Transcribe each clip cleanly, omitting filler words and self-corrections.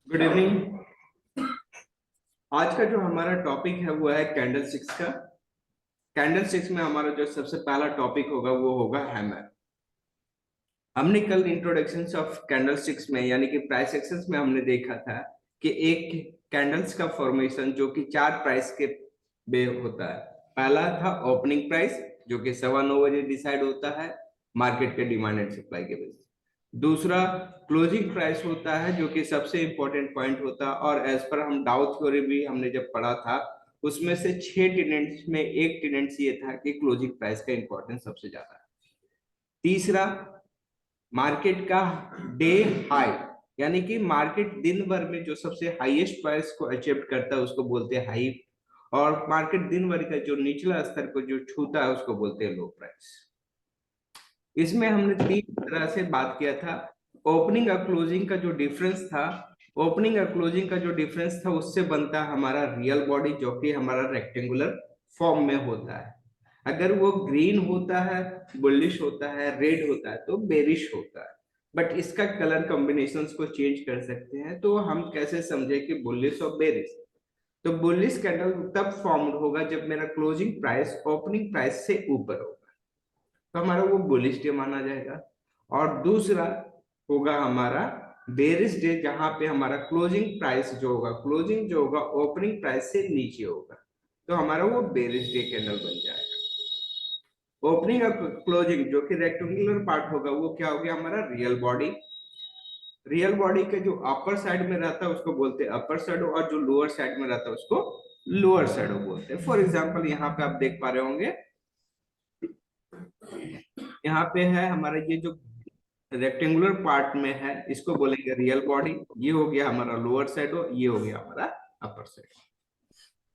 Good evening. आज का जो हमारा टॉपिक है वो है कैंडल स्टिक्स का। कैंडल स्टिक्स में हमारा जो सबसे पहला टॉपिक होगा वो होगा हैमर। हमने कल इंट्रोडक्शन ऑफ कैंडल स्टिक्स में यानी कि प्राइस एक्शंस में हमने देखा था कि एक कैंडल्स का फॉर्मेशन जो कि चार प्राइस के बे होता है। पहला था ओपनिंग प्राइस जो कि 9:15 बजे डिसाइड होता है मार्केट के डिमांड एंड सप्लाई के बेस। दूसरा क्लोजिंग प्राइस होता है जो कि सबसे इंपॉर्टेंट पॉइंट होता है, और एज पर हम डाउ थ्योरी भी हमने जब पढ़ा था उसमें से 6 टेनेंट्स में एक टेनेंट्स ये था कि क्लोजिंग प्राइस का इंपॉर्टेंस सबसे ज्यादा है। तीसरा मार्केट का डे हाई यानी कि मार्केट दिन भर में जो सबसे हाईएस्ट प्राइस को अचीव करता है उसको बोलते हैं हाई, और मार्केट दिन भर का जो निचला स्तर को जो छूता है उसको बोलते हैं लो प्राइस। इसमें हमने तीन तरह से बात किया था। ओपनिंग और क्लोजिंग का जो डिफरेंस था, ओपनिंग और क्लोजिंग का जो डिफरेंस था उससे बनता है हमारा रियल बॉडी जो कि हमारा रेक्टेंगुलर फॉर्म में होता है। अगर वो ग्रीन होता है, बुलिश होता है, रेड होता है तो बेरिश होता है। बट इसका कलर कॉम्बिनेशंस को चेंज कर सकते हैं, तो हम कैसे समझे कि बुलिश और बेरिश। तो बुलिश कैंडल तब फॉर्म होगा जब मेरा क्लोजिंग प्राइस ओपनिंग प्राइस से ऊपर होगा, तो हमारा वो बुलिश डे माना जाएगा। और दूसरा होगा हमारा बेरिश डे जहां पे हमारा क्लोजिंग प्राइस जो होगा ओपनिंग प्राइस से नीचे होगा, तो हमारा वो बेरिश डे कैंडल बन जाएगा। ओपनिंग और क्लोजिंग जो कि रेक्टेंगुलर पार्ट होगा वो क्या हो गया हमारा रियल बॉडी। रियल बॉडी के जो अपर साइड में रहता है उसको बोलते हैं अपर शैडो, और जो लोअर साइड में रहता है उसको लोअर शैडो बोलते हैं। फॉर एग्जाम्पल यहाँ पे आप देख पा रहे होंगे, यहाँ पे है हमारा ये जो रेक्टेंगुलर पार्ट में है इसको बोलेंगे रियल बॉडी। ये हो गया हमारा लोअर शैडो, ये हो गया हमारा अपर शैडो।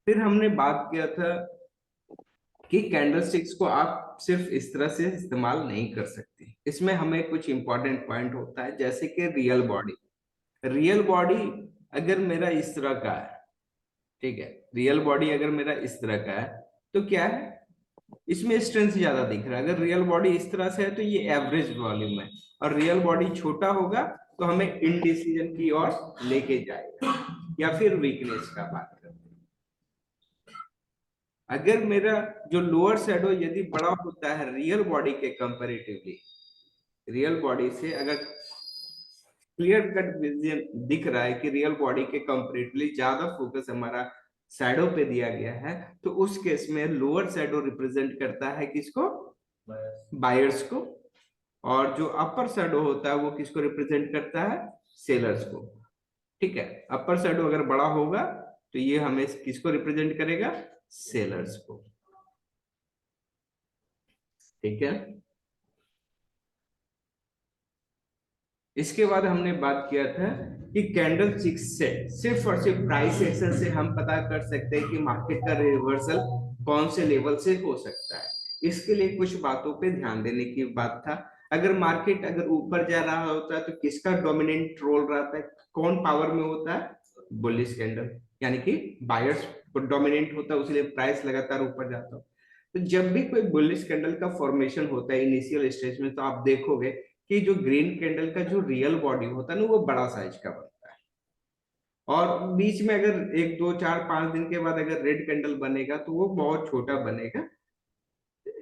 फिर हमने बात किया था कि कैंडलस्टिक्स को आप सिर्फ इस तरह से इस्तेमाल नहीं कर सकते, इसमें हमें कुछ इंपॉर्टेंट पॉइंट होता है जैसे कि रियल बॉडी। रियल बॉडी अगर मेरा इस तरह का है, ठीक है, रियल बॉडी अगर मेरा इस तरह का है तो क्या है, इसमें स्ट्रेंथ ज्यादा दिख रहा है। अगर रियल बॉडी इस तरह से है तो ये एवरेज वॉल्यूम है, और रियल बॉडी छोटा होगा तो हमें इनडिसीजन की ओर लेके जाएगा या फिर वीकनेस का बात करते हैं। अगर मेरा जो लोअर शैडो यदि बड़ा होता है रियल बॉडी के कंपैरेटिवली, रियल बॉडी से अगर क्लियर कट विजन दिख रहा है कि रियल बॉडी के कंपैरेटिवली ज्यादा फोकस हमारा शैडो पे दिया गया है, तो उस केस में लोअर शैडो रिप्रेजेंट करता है किसको, बायर्स को, और जो अपर शैडो होता है वो किसको रिप्रेजेंट करता है, सेलर्स को। ठीक है, अपर शैडो अगर बड़ा होगा तो ये हमें किसको रिप्रेजेंट करेगा, सेलर्स को। ठीक है, इसके बाद हमने बात किया था कि कैंडल स्टिक्स से सिर्फ और सिर्फ प्राइस एक्शन से हम पता कर सकते हैं कि मार्केट का रिवर्सल कौन से लेवल से हो सकता है। इसके लिए कुछ बातों पे ध्यान देने की बात था। अगर मार्केट अगर ऊपर जा रहा होता है तो किसका डोमिनेंट रोल रहता है, कौन पावर में होता है, बुलिश कैंडल, यानी कि बायर्स डोमिनेंट होता है इसलिए प्राइस लगातार ऊपर जाता है। तो जब भी कोई बुलिश कैंडल का फॉर्मेशन होता है इनिशियल स्टेज में, तो आप देखोगे कि जो ग्रीन कैंडल का जो रियल बॉडी होता है ना वो बड़ा साइज का बनता है, और बीच में अगर 1 2 4 5 दिन के बाद अगर रेड कैंडल बनेगा तो वो बहुत छोटा बनेगा।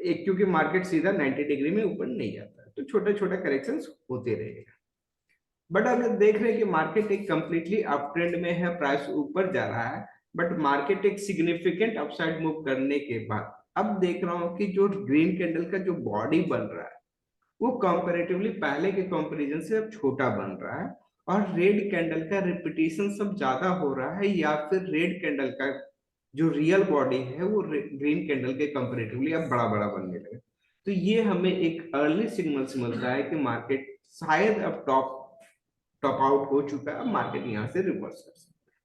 एक क्योंकि मार्केट सीधा 90 डिग्री में ऊपर नहीं जाता है, तो छोटा छोटा करेक्शन होते रहेगा। बट अगर देख रहे हैं कि मार्केट एक कंप्लीटली अप ट्रेंड में है, प्राइस ऊपर जा रहा है, बट मार्केट एक सिग्निफिकेंट अपसाइड मूव करने के बाद अब देख रहा हूं कि जो ग्रीन कैंडल का जो बॉडी बन रहा है वो कंपैरेटिवली पहले के कंपैरिजन से अब छोटा बन रहा है, और रेड कैंडल का रिपीटेशन सब ज्यादा हो रहा है, या फिर रेड कैंडल का जो रियल बॉडी है वो ग्रीन कैंडल के कंपैरेटिवली अब बड़ा बड़ा बनने लगा। तो ये हमें एक अर्ली सिग्नल्स मिलता है कि मार्केट शायद अब टॉप टॉप आउट हो चुका है, अब मार्केट यहाँ से रिवर्स कर सकता है।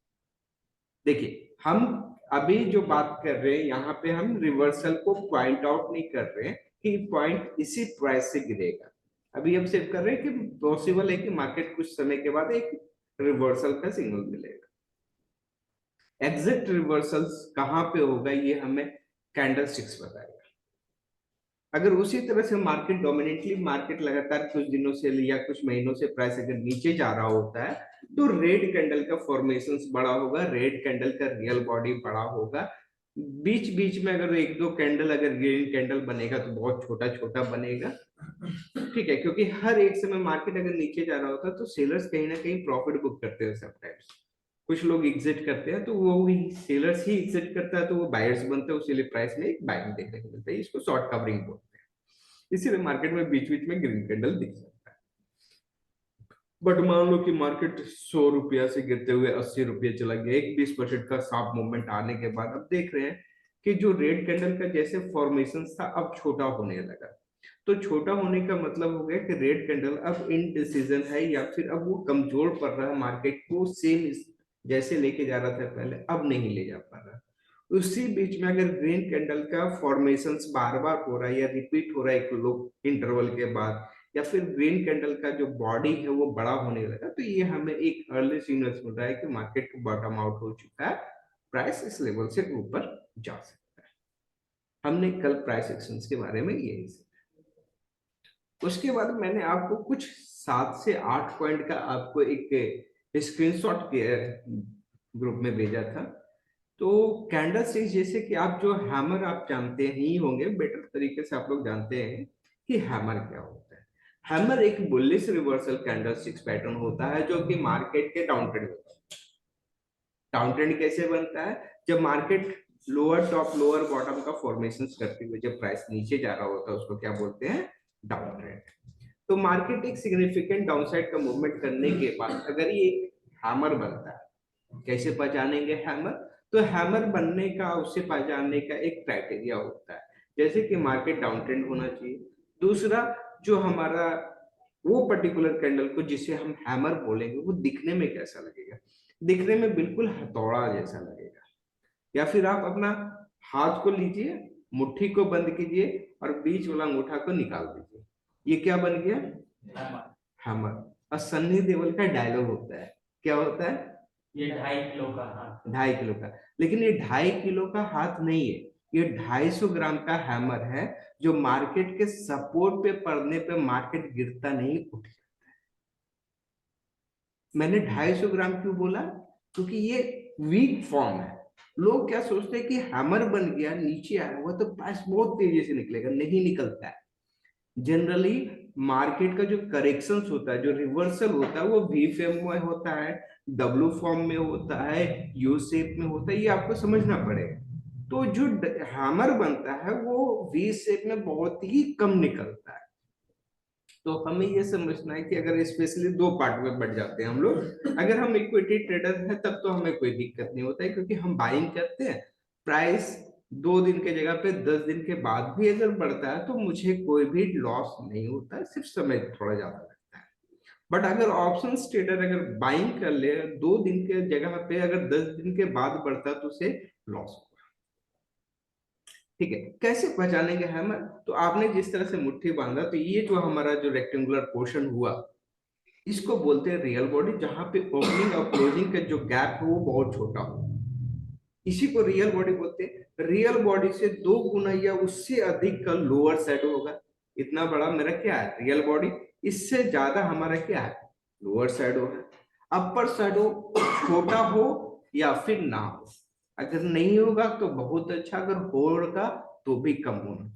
देखिए, हम अभी जो बात कर रहे हैं यहाँ पे हम रिवर्सल को पॉइंट आउट नहीं कर रहे हैं कि पॉइंट इसी प्राइस से गिरेगा। अभी हम सिर्फ कर रहे हैं कि पॉसिबल है कि मार्केट कुछ समय के बाद एक रिवर्सल का सिग्नल मिलेगा। एग्जैक्ट रिवर्सल्स कहाँ पे होगा ये हमें कैंडल स्टिक्स बताएगा। अगर उसी तरह से मार्केट डोमिनेटली मार्केट लगातार कुछ दिनों से या कुछ महीनों से प्राइस अगर नीचे जा रहा होता है, तो रेड कैंडल का फॉर्मेशन बड़ा होगा, रेड कैंडल का रियल बॉडी बड़ा होगा। बीच बीच में अगर एक दो कैंडल अगर ग्रीन कैंडल बनेगा तो बहुत छोटा छोटा बनेगा, ठीक है, क्योंकि हर एक समय मार्केट अगर नीचे जा रहा होता है तो सेलर्स कहीं ना कहीं प्रॉफिट बुक करते हैं समटाइम्स। कुछ लोग एग्जिट करते हैं तो वो भी सेलर्स ही एग्जिट करता है तो वो बायर्स बनते हैं, उसीलिए प्राइस में एक बाइंग देखने को मिलता है, इसको शॉर्ट कवरिंग बोलते हैं। इसीलिए मार्केट में बीच बीच में ग्रीन कैंडल दिख सकता है। बट मान लो कि मार्केट 100 रुपया से गिरते हुए 80 रुपये चला गया, एक 20% का शार्प मूवमेंट आने के बाद अब देख रहे हैं कि जो रेड कैंडल का जैसे फॉर्मेशन था अब छोटा होने लगा। तो छोटा होने का मतलब हो गया कि रेड कैंडल अब इनडिसीजन है या फिर अब वो कमजोर पड़ रहा है, मार्केट को सेम जैसे लेके जा रहा था पहले अब नहीं ले जा पा रहा। उसी बीच में अगर ग्रीन कैंडल का फॉर्मेशन बार बार हो रहा है या रिपीट हो रहा है एक लोग इंटरवल के बाद, या फिर ग्रीन कैंडल का जो बॉडी है वो बड़ा होने लगा, तो ये हमें एक अर्ली सिग्नल्स मिल रहा है कि मार्केट बॉटम आउट हो चुका है, प्राइस इस लेवल से ऊपर जा सकता है। हमने कल प्राइस एक्शंस के बारे में यही सीखा। उसके बाद मैंने आपको कुछ 7 से 8 पॉइंट का आपको एक स्क्रीनशॉट ग्रुप में भेजा था। तो कैंडल स्टिक्स जैसे कि आप जो हैमर आप जानते ही होंगे, बेटर तरीके से आप लोग जानते हैं कि हैमर क्या होता है। हैमर एक bullish reversal candle sticks pattern होता है जो कि मार्केट के डाउन ट्रेंड होता है। डाउन ट्रेंड कैसे बनता है? जब market lower top lower bottom का फॉर्मेशन करते हुए जब प्राइस नीचे जा रहा होता है उसको क्या बोलते हैं? Down trend. तो मार्केट एक सिग्निफिकेंट डाउनसाइड का मूवमेंट करने के बाद अगर ये हैमर बनता है, कैसे पहचानेंगे हैमर? तो हैमर बनने का उससे पहचानने का एक क्राइटेरिया होता है, जैसे कि मार्केट डाउन ट्रेंड होना चाहिए। दूसरा, जो हमारा वो पर्टिकुलर कैंडल को जिसे हम हैमर बोलेंगे वो दिखने में कैसा लगेगा? दिखने में बिल्कुल हथौड़ा जैसा लगेगा। या फिर आप अपना हाथ को लीजिए, मुट्ठी को बंद कीजिए और बीच वाला अंगूठा को निकाल दीजिए, ये क्या बन गया? हैमर। और सन्नी देओल का डायलॉग होता है, क्या होता है? ये 2.5 किलो का हाथ। 2.5 किलो का। लेकिन ये 2.5 किलो का हाथ नहीं है, ये 250 ग्राम का हैमर है, जो मार्केट के सपोर्ट पे पड़ने पे मार्केट गिरता नहीं, उठ जाता है। मैंने 250 ग्राम क्यों बोला? क्योंकि ये वीक फॉर्म है। लोग क्या सोचते हैं कि हैमर बन गया, नीचे आया हुआ तो प्राइस बहुत तेजी से निकलेगा, नहीं निकलता है। जनरली मार्केट का जो करेक्शन होता है, जो रिवर्सल होता है, वो वी फॉर्म में होता है, डब्ल्यू फॉर्म में होता है, यू शेप में होता है, ये आपको समझना पड़ेगा। तो जो हैमर बनता है वो वी शेप में बहुत ही कम निकलता है। तो हमें ये समझना है कि अगर स्पेशली दो पार्ट में बढ़ जाते हैं हम लोग, अगर हम इक्विटी ट्रेडर हैं तब तो हमें कोई दिक्कत नहीं होता है, क्योंकि हम बाइंग करते हैं, प्राइस 2 दिन के जगह पे 10 दिन के बाद भी अगर बढ़ता है तो मुझे कोई भी लॉस नहीं होता है, सिर्फ समय थोड़ा ज्यादा लगता है। बट अगर ऑप्शन ट्रेडर अगर बाइंग कर ले 2 दिन के जगह पे अगर 10 दिन के बाद बढ़ता है तो उसे लॉस, ठीक है। कैसे पहचानेंगे हैमर? तो आपने जिस तरह से मुट्ठी बांधा, तो ये जो हमारा जो रेक्टेंगुलर पोर्शन हुआ इसको बोलते हैं रियल बॉडी, जहां पे ओपनिंग और क्लोजिंग का जो गैप है वो बहुत छोटा हो, इसी को रियल बॉडी बोलते हैं। रियल बॉडी से 2 गुना या उससे अधिक का लोअर शैडो होगा। इतना बड़ा मेरा क्या है? Real body. इससे ज्यादा हमारा क्या है? लोअर शैडो है। अपर शैडो छोटा हो या फिर ना हो, अगर नहीं होगा तो बहुत अच्छा, अगर होगा तो भी कम होना।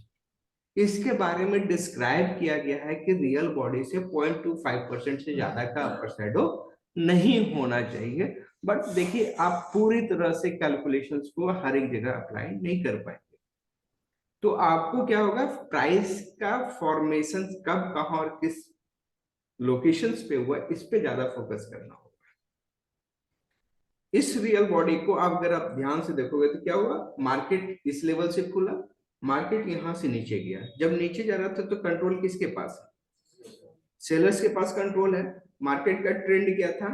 इसके बारे में डिस्क्राइब किया गया है कि रियल बॉडी से 0.25% से ज्यादा का अपर शैडो नहीं होना चाहिए। बट देखिए, आप पूरी तरह से कैलकुलेशंस को हर एक जगह अप्लाई नहीं कर पाएंगे, तो आपको क्या होगा, प्राइस का फॉर्मेशन कब कहां और किस लोकेशंस पे हुआ इस पे ज्यादा फोकस करना होगा। इस रियल बॉडी को आप अगर आप ध्यान से देखोगे तो क्या हुआ, मार्केट इस लेवल से खुला, मार्केट यहां से नीचे गया, जब नीचे जा रहा था तो कंट्रोल किसके पास है? सेलर्स के पास कंट्रोल है। मार्केट का ट्रेंड क्या था?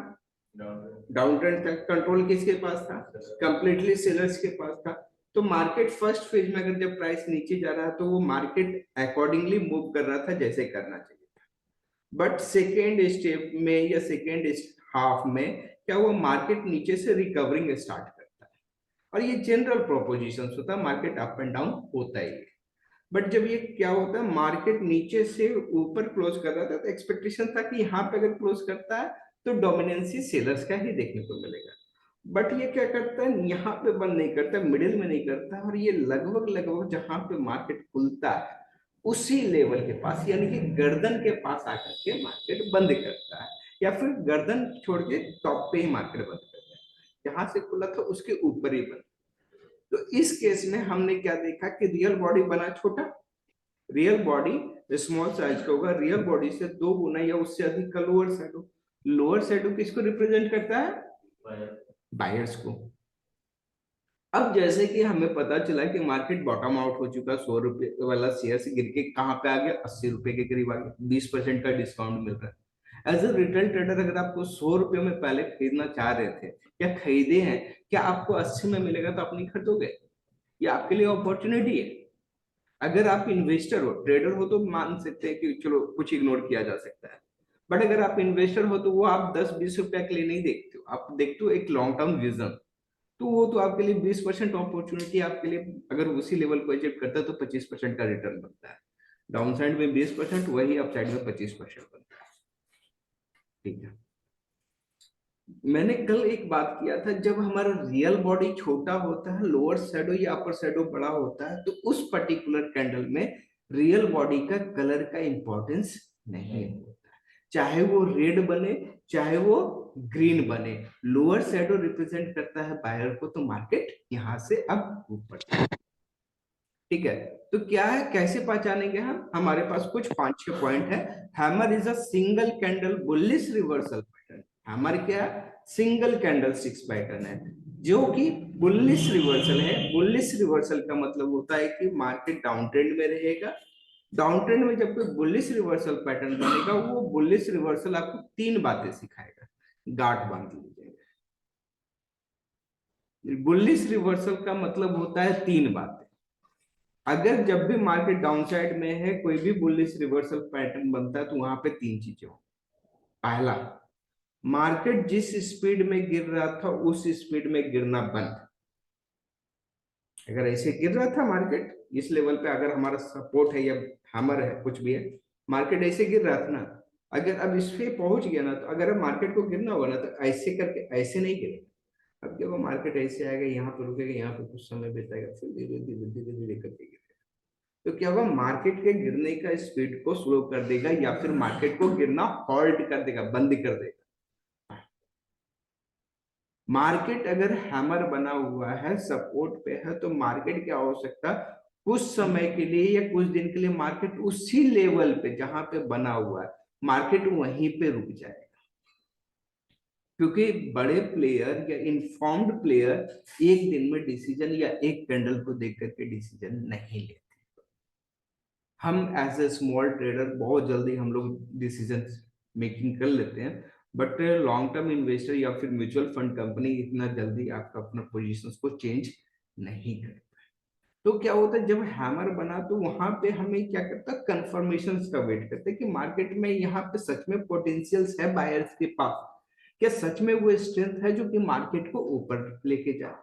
डाउन ट्रेंड था। कंट्रोल किसके पास था? कंप्लीटली सेलर्स के पास था। तो मार्केट फर्स्ट फेज में अगर जब प्राइस नीचे जा रहा है तो वो मार्केट अकॉर्डिंगली मूव कर रहा था जैसे करना चाहिए था। बट सेकेंड स्टेप में या सेकेंड हाफ में क्या हुआ, मार्केट नीचे से रिकवरिंग स्टार्ट करता है, और ये जनरल प्रोपोजिशन होता है, मार्केट अप एंड डाउन होता ही है। बट जब ये क्या होता है, मार्केट नीचे से ऊपर क्लोज कर रहा था तो एक्सपेक्टेशन था कि यहाँ पे अगर क्लोज करता है तो डोमिनेंसी सेलर्स का ही देखने को मिलेगा। बट ये क्या करता है, यहाँ पे बंद नहीं करता, मिडिल में नहीं करता, और ये लगभग लगभग जहां पे मार्केट खुलता है उसी लेवल के पास, यानी कि गर्दन के पास आकर के मार्केट बंद करता है, या फिर गर्दन छोड़ के टॉप पे ही मार्केट बंद करता है, जहां से खुला था उसके ऊपर ही बंद। तो इस केस में हमने क्या देखा कि रियल बॉडी बना छोटा, रियल बॉडी स्मॉल साइज का होगा, रियल बॉडी से 2 गुना या उससे अधिक का लोअर शैडो। लोअर शैडो किसको रिप्रेजेंट करता है, बायर्स को। अब जैसे कि हमें पता चला कि मार्केट बॉटम आउट हो चुका, 100 रुपए वाला शेयर से गिर के कहां पे आ गया, 80 रुपए के करीब आ गया, 20% का डिस्काउंट मिल रहा है। एज ए रिटेल ट्रेडर अगर आपको 100 रुपए में पहले खरीदना चाह रहे थे या खरीदे हैं, क्या आपको 80 में मिलेगा तो आप नहीं खरीदोगे? ये आपके लिए अपॉर्चुनिटी है। अगर आप इन्वेस्टर हो, ट्रेडर हो तो मान सकते हैं कि चलो कुछ इग्नोर किया जा सकता है, बट अगर आप इन्वेस्टर हो तो वो आप 10-20 रुपया के लिए नहीं देखते हो, आप देखते हो एक लॉन्ग टर्म विजन। तो वो तो आपके लिए 20% अपॉर्चुनिटी आपके लिए, अगर उसी लेवल को अचीव करता है तो 25% का रिटर्न बनता है। डाउन साइड में 20%, वही अप साइड में 25% बनता है। ठीक है, मैंने कल एक बात किया था, जब हमारा रियल बॉडी छोटा होता है, लोअर शैडो या अपर शैडो बड़ा होता है, तो उस पर्टिकुलर कैंडल में रियल बॉडी का कलर का इंपॉर्टेंस नहीं होता, चाहे वो रेड बने चाहे वो ग्रीन बने। लोअर शैडो रिप्रेजेंट करता है बायर को, तो मार्केट यहां से अब ऊपर। ठीक है, तो क्या है, कैसे पहचानेंगे हम? हमारे पास कुछ 5-6 पॉइंट है। Hammer is a single candle bullish reversal pattern. Hammer क्या है, सिंगल कैंडल सिक्स पैटर्न है जो कि बुलिश रिवर्सल है। बुलिश रिवर्सल का मतलब होता है कि मार्केट डाउन ट्रेंड में रहेगा। डाउन ट्रेंड में जब कोई बुलिश रिवर्सल पैटर्न बनेगा, वो बुलिश रिवर्सल आपको 3 बातें सिखाएगा, गांठ बांध लीजिए। बुलिश रिवर्सल का मतलब होता है 3 बातें। अगर जब भी मार्केट डाउन साइड में है, कोई भी बुलिश रिवर्सल पैटर्न बनता है, तो वहां पे 3 चीजें हो। पहला, मार्केट जिस स्पीड में गिर रहा था उस स्पीड में गिरना बंद। अगर ऐसे गिर रहा था मार्केट इस लेवल पे, अगर हमारा सपोर्ट है या हैमर है कुछ भी है, मार्केट ऐसे गिर रहा था ना, अगर अब इस पे पहुंच गया ना, तो अगर अब मार्केट को गिरना होगा ना, तो ऐसे करके ऐसे नहीं गिरेगा। अब जब वो मार्केट ऐसे आएगा, यहाँ पे रुकेगा, यहाँ पे कुछ समय बिताएगा, फिर धीरे धीरे धीरे धीरे करके गिरेगा। तो क्या होगा, मार्केट के गिरने का स्पीड को स्लो कर देगा, या फिर मार्केट को गिरना हॉल्ट कर देगा, बंद कर देगा। मार्केट अगर हैमर बना हुआ है, सपोर्ट पे है, तो मार्केट क्या हो सकता है, कुछ समय के लिए या कुछ दिन के लिए मार्केट उसी लेवल पे जहां पे बना हुआ है, मार्केट वहीं पे रुक जाएगा। क्योंकि बड़े प्लेयर या इन्फॉर्म्ड प्लेयर एक दिन में डिसीजन या एक कैंडल को देख करके डिसीजन नहीं लेते। हम एज ए स्मॉल ट्रेडर बहुत जल्दी हम लोग डिसीजन मेकिंग कर लेते हैं, बट लॉन्ग टर्म इन्वेस्टर या फिर म्यूचुअल फंड कंपनी इतना जल्दी आपका अपना पोजीशंस को चेंज नहीं करता। तो क्या होता है, जब हैमर बना तो वहां पे हमें क्या करता है, कंफर्मेशन का वेट करते हैं कि मार्केट में यहाँ पे सच में पोटेंशियल्स है बायर्स के पास, क्या सच में वो स्ट्रेंथ है जो कि मार्केट को ऊपर लेके जाए।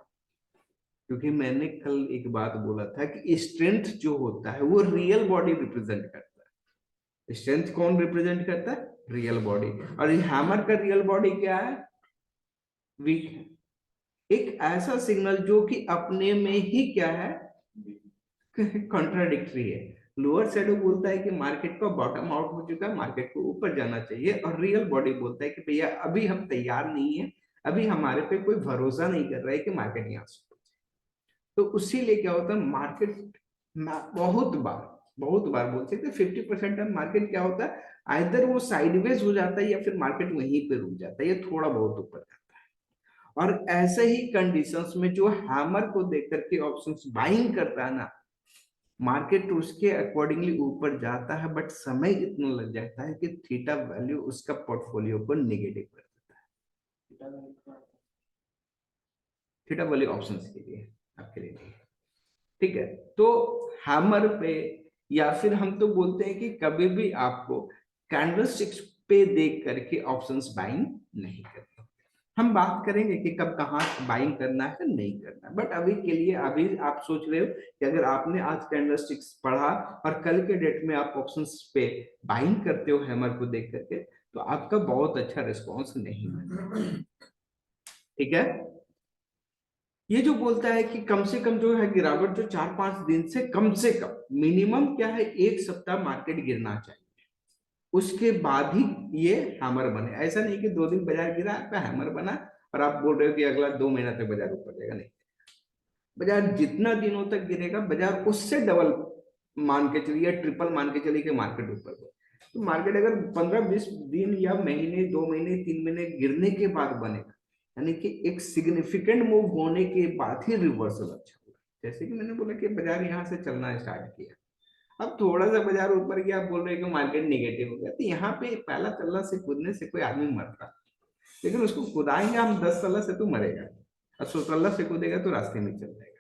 क्योंकि मैंने कल एक बात बोला था कि स्ट्रेंथ जो होता है वो रियल बॉडी रिप्रेजेंट करता है। स्ट्रेंथ कौन रिप्रेजेंट करता है, रियल बॉडी। और हैमर का रियल बॉडी क्या है, वीक है। एक ऐसा सिग्नल जो कि अपने में ही क्या है, कॉन्ट्राडिक्टरी है। लोअर शैडो बोलता है कि मार्केट का बॉटम आउट हो चुका है, मार्केट को ऊपर जाना चाहिए, और रियल बॉडी बोलता है कि भैया अभी हम तैयार नहीं है, अभी हमारे पे कोई भरोसा नहीं कर रहा है कि मार्केट यहाँ से। तो उसी लिए क्या होता है, मार्केट बहुत बार बोल सकते 50% ऑफ मार्केट क्या होता है, आइदर वो साइडवेज हो जाता है या फिर मार्केट वहीं पे रुक जाता है, ये थोड़ा बहुत ऊपर जाता है। और ऐसे ही कंडीशंस में जो हैमर को देख करके ऑप्शंस बाइंग करता है ना, मार्केट उसके अकॉर्डिंगली ऊपर जाता है, बट समय इतना लग जाता है कि थीटा वैल्यू उसका पोर्टफोलियो को नेगेटिव कर देता है। थीटा वैल्यू ऑप्शंस के लिए, आपके लिए नहीं। ठीक है, तो हैमर पे, या फिर हम तो बोलते हैं कि कभी भी आपको कैंडलस्टिक्स पे देख करके ऑप्शंस बाइंग नहीं करते। हम बात करेंगे कि कब कहाँ बाइंग करना है नहीं करना, बट अभी के लिए अभी आप सोच रहे हो कि अगर आपने आज कैंडलस्टिक्स पढ़ा और कल के डेट में आप ऑप्शंस पे बाइंग करते हो हैमर को देख करके, तो आपका बहुत अच्छा रिस्पॉन्स नहीं है। ठीक है, ये जो बोलता है कि कम से कम जो है गिरावट जो 4-5 दिन से कम मिनिमम क्या है, 1 सप्ताह मार्केट गिरना चाहिए, उसके बाद ही ये हैमर बने। ऐसा नहीं कि 2 दिन बाजार गिरा आपका हैमर बना और आप बोल रहे हो कि अगला 2 महीना तक बाजार ऊपर जाएगा, नहीं। बाजार जितना दिनों तक गिरेगा, बाजार उससे डबल मान के चलिए, ट्रिपल मान के चलिए कि मार्केट ऊपर हो। तो मार्केट अगर 15-20 दिन या महीने, 2 महीने, 3 महीने गिरने के बाद बनेगा, यानी कि एक सिग्निफिकेंट मूव होने के बाद ही रिवर्सल अच्छा होगा। जैसे कि मैंने बोला कि बाजार यहाँ से चलना स्टार्ट किया, अब थोड़ा सा बाजार ऊपर गया, आप बोल रहे हैं कि मार्केट नेगेटिव हो गया, तो यहाँ पे पहला तल्ला से कूदने से कोई आदमी मरता, लेकिन उसको कूदाएंगे हम 10 तल्ला से तो मरेगा, और 100 तल्ला से कूदेगा तो रास्ते में चल जाएगा।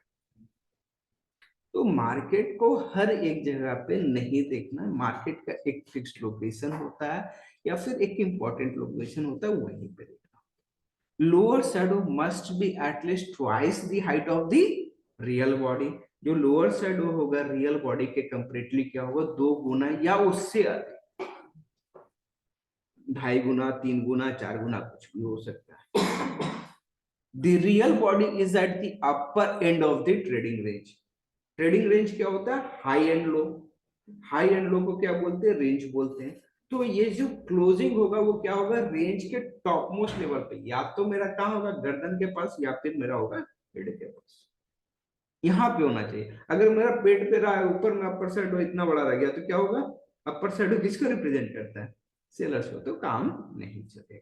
तो मार्केट को हर एक जगह पे नहीं देखना, मार्केट का एक फिक्स्ड लोकेशन होता है या फिर एक इंपॉर्टेंट लोकेशन होता है, वहीं पे देखना। Lower shadow must be at least twice the height of the real body. जो लोअर शैडो होगा रियल बॉडी के कंपेरेटली क्या होगा, 2 गुना या उससे अधिक, 2.5 गुना, 3 गुना, 4 गुना, कुछ भी हो सकता है। The real body is at the upper end of the trading range. Trading range क्या होता है, high and low. High and low को क्या बोलते हैं, रेंज बोलते हैं। तो ये जो क्लोजिंग होगा वो क्या होगा, रेंज के टॉप मोस्ट लेवल पे, या तो मेरा कहाँ होगा, गर्दन के पास, या फिर मेरा होगा हेड के पास, यहाँ पे होना चाहिए। अगर मेरा पेट पे रहा है, ऊपर में अपर साइड इतना बड़ा रह गया, तो क्या होगा, अपर साइड किसको रिप्रेजेंट करता है, सेलर्स को, तो काम नहीं चलेगा।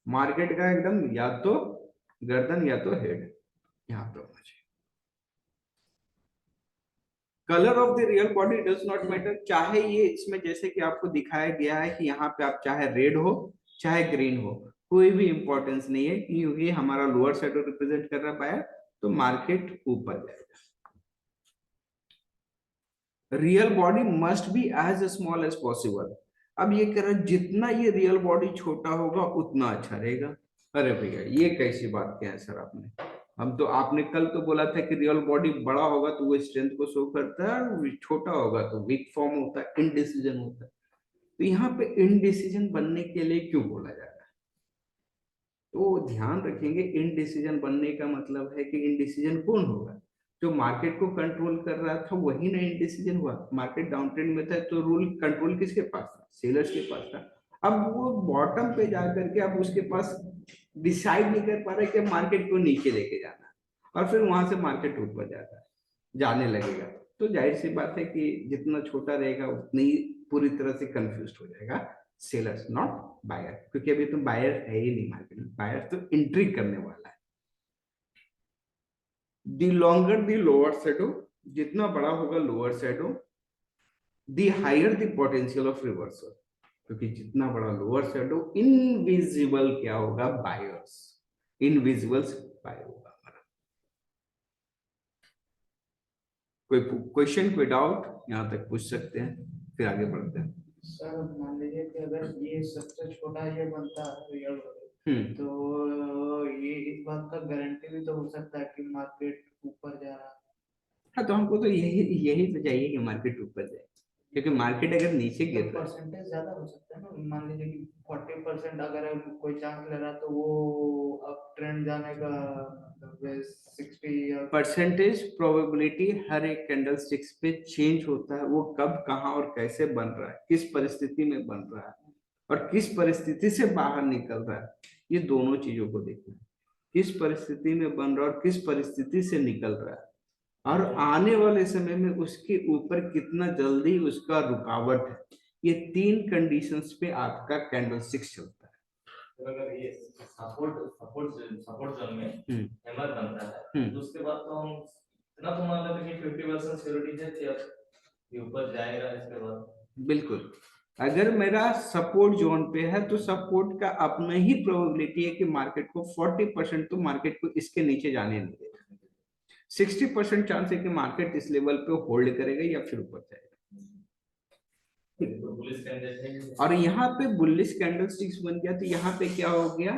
मार्केट का एकदम या तो गर्दन या तो हेड, यहाँ पे होना चाहिए। Colour of the real body does not matter, चाहे ये इसमें जैसे कि आपको दिखाया गया है कि यहाँ पे आप चाहे रेड हो चाहे ग्रीन हो, कोई भी इंपॉर्टेंस नहीं है, क्योंकि हमारा लोअर साइड रिप्रेजेंट कर रहा है बायर, तो मार्केट ऊपर जाएगा। Real body must be as small as possible. अब ये कह रहा है जितना ये रियल बॉडी छोटा होगा उतना अच्छा रहेगा। अरे भैया ये कैसी बात क्या है सर आपने, हम तो, आपने कल तो बोला था कि रियल बॉडी बड़ा होगा तो वो स्ट्रेंथ को शो करता है, और छोटा होगा तो वीक फॉर्म होता है, इनडिसीजन होता है। तो यहाँ पे इनडिसीजन बनने के लिए क्यों बोला जा रहा है, तो ध्यान रखेंगे, इनडिसीजन बनने का मतलब है कि इनडिसीजन कौन होगा, जो मार्केट को कंट्रोल कर रहा था वही ना इनडिसीजन हुआ। मार्केट डाउन ट्रेंड में था तो रूल कंट्रोल किसके पास था, सेलर्स के पास था। अब वो बॉटम पे जा करके अब उसके पास डिसाइड नहीं कर पा रहे कि मार्केट को नीचे लेके जाना है, और फिर वहां से मार्केट ऊपर जाता है, जाने लगेगा, तो जाहिर सी बात है कि जितना छोटा रहेगा उतनी पूरी तरह से कंफ्यूज हो जाएगा सेलर्स, नॉट बायर, क्योंकि अभी तो बायर है ही नहीं मार्केट में, बायर तो एंट्री करने वाला है। The longer the lower shadow, जितना बड़ा होगा lower shadow, the higher the potential of reversal, क्योंकि जितना बड़ा लोअर शैडो, इनविजिबल क्या होगा, बायर्स, इनविजिबल्स बाय होगा हमारा। कोई क्वेश्चन, कोई डाउट यहाँ तक पूछ सकते हैं, फिर आगे बढ़ते हैं। सर मान लीजिए कि अगर ये सबसे छोटा ये बनता है रियल तो ये इस बात का गारंटी भी तो हो सकता है कि मार्केट ऊपर जा रहा है। हाँ, तो हमको तो यही यही तो चाहिए कि मार्केट ऊपर जाए, क्योंकि मार्केट अगर नीचे गिर रहा है, परसेंटेज ज्यादा हो सकता है ना, मान लीजिए कि 40% अगर कोई चांस ले रहा है तो वो अप ट्रेंड जाने का मतलब 60 या परसेंटेज प्रोबेबिलिटी हर एक कैंडल स्टिक्स पे चेंज होता है, वो कब कहाँ और कैसे बन रहा है, किस परिस्थिति में बन रहा है, और किस परिस्थिति से बाहर निकल रहा है, ये दोनों चीजों को देखना है। किस परिस्थिति में बन रहा है और किस परिस्थिति से निकल रहा है, और आने वाले समय में उसके ऊपर कितना जल्दी उसका रुकावट है, ये 3 कंडीशंस पे आपका कैंडल स्टिक्स चलता है। तो अगर ये सपोर्ट जोन में हैमर बनता है तो उसके बाद तो हम इतना तो मान लेते हैं कि 50% सिक्योरिटी है कि अब ये ऊपर जाएगा इसके बाद। बिल्कुल, अगर मेरा सपोर्ट जोन पे है तो सपोर्ट का अपना ही प्रोबेबिलिटी है कि मार्केट को 40% तो मार्केट को इसके नीचे जाने नहीं देगा, 60% चांस है कि मार्केट इस लेवल पे होल्ड करेगा या फिर ऊपर जाएगा। तो बुलिश कैंडल और यहाँ पे बुलिश कैंडलस्टिक्स बन गया, तो यहाँ पे क्या हो गया,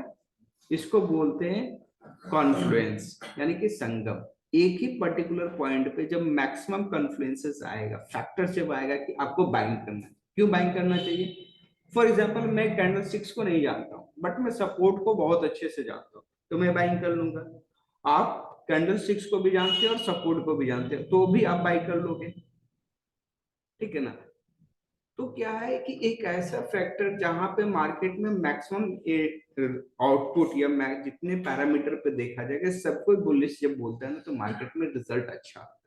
इसको बोलते हैं कॉन्फ्लुएंस, यानी कि संगम। एक ही पर्टिकुलर पॉइंट पे जब मैक्सिमम कॉन्फ्लुएंसेस आएगा, फैक्टर जब आएगा कि आपको बाइंग करना है। क्यों बाइंग करना चाहिए? फॉर एग्जाम्पल, मैं कैंडल स्टिक्स को नहीं जानता हूँ, बट मैं सपोर्ट को बहुत अच्छे से जानता हूँ, तो मैं बाइंग कर लूंगा। आप कैंडल स्टिक्स को भी जानते हो और सपोर्ट को भी जानते हो, तो भी आप बाई कर लोगे, ठीक है ना। तो क्या है कि एक ऐसा फैक्टर जहां पे मार्केट में मैक्सिमम आउटपुट या जितने पैरामीटर पे देखा जाएगा, सब कोई बुलिश जब बोलता है ना, तो मार्केट में रिजल्ट अच्छा आता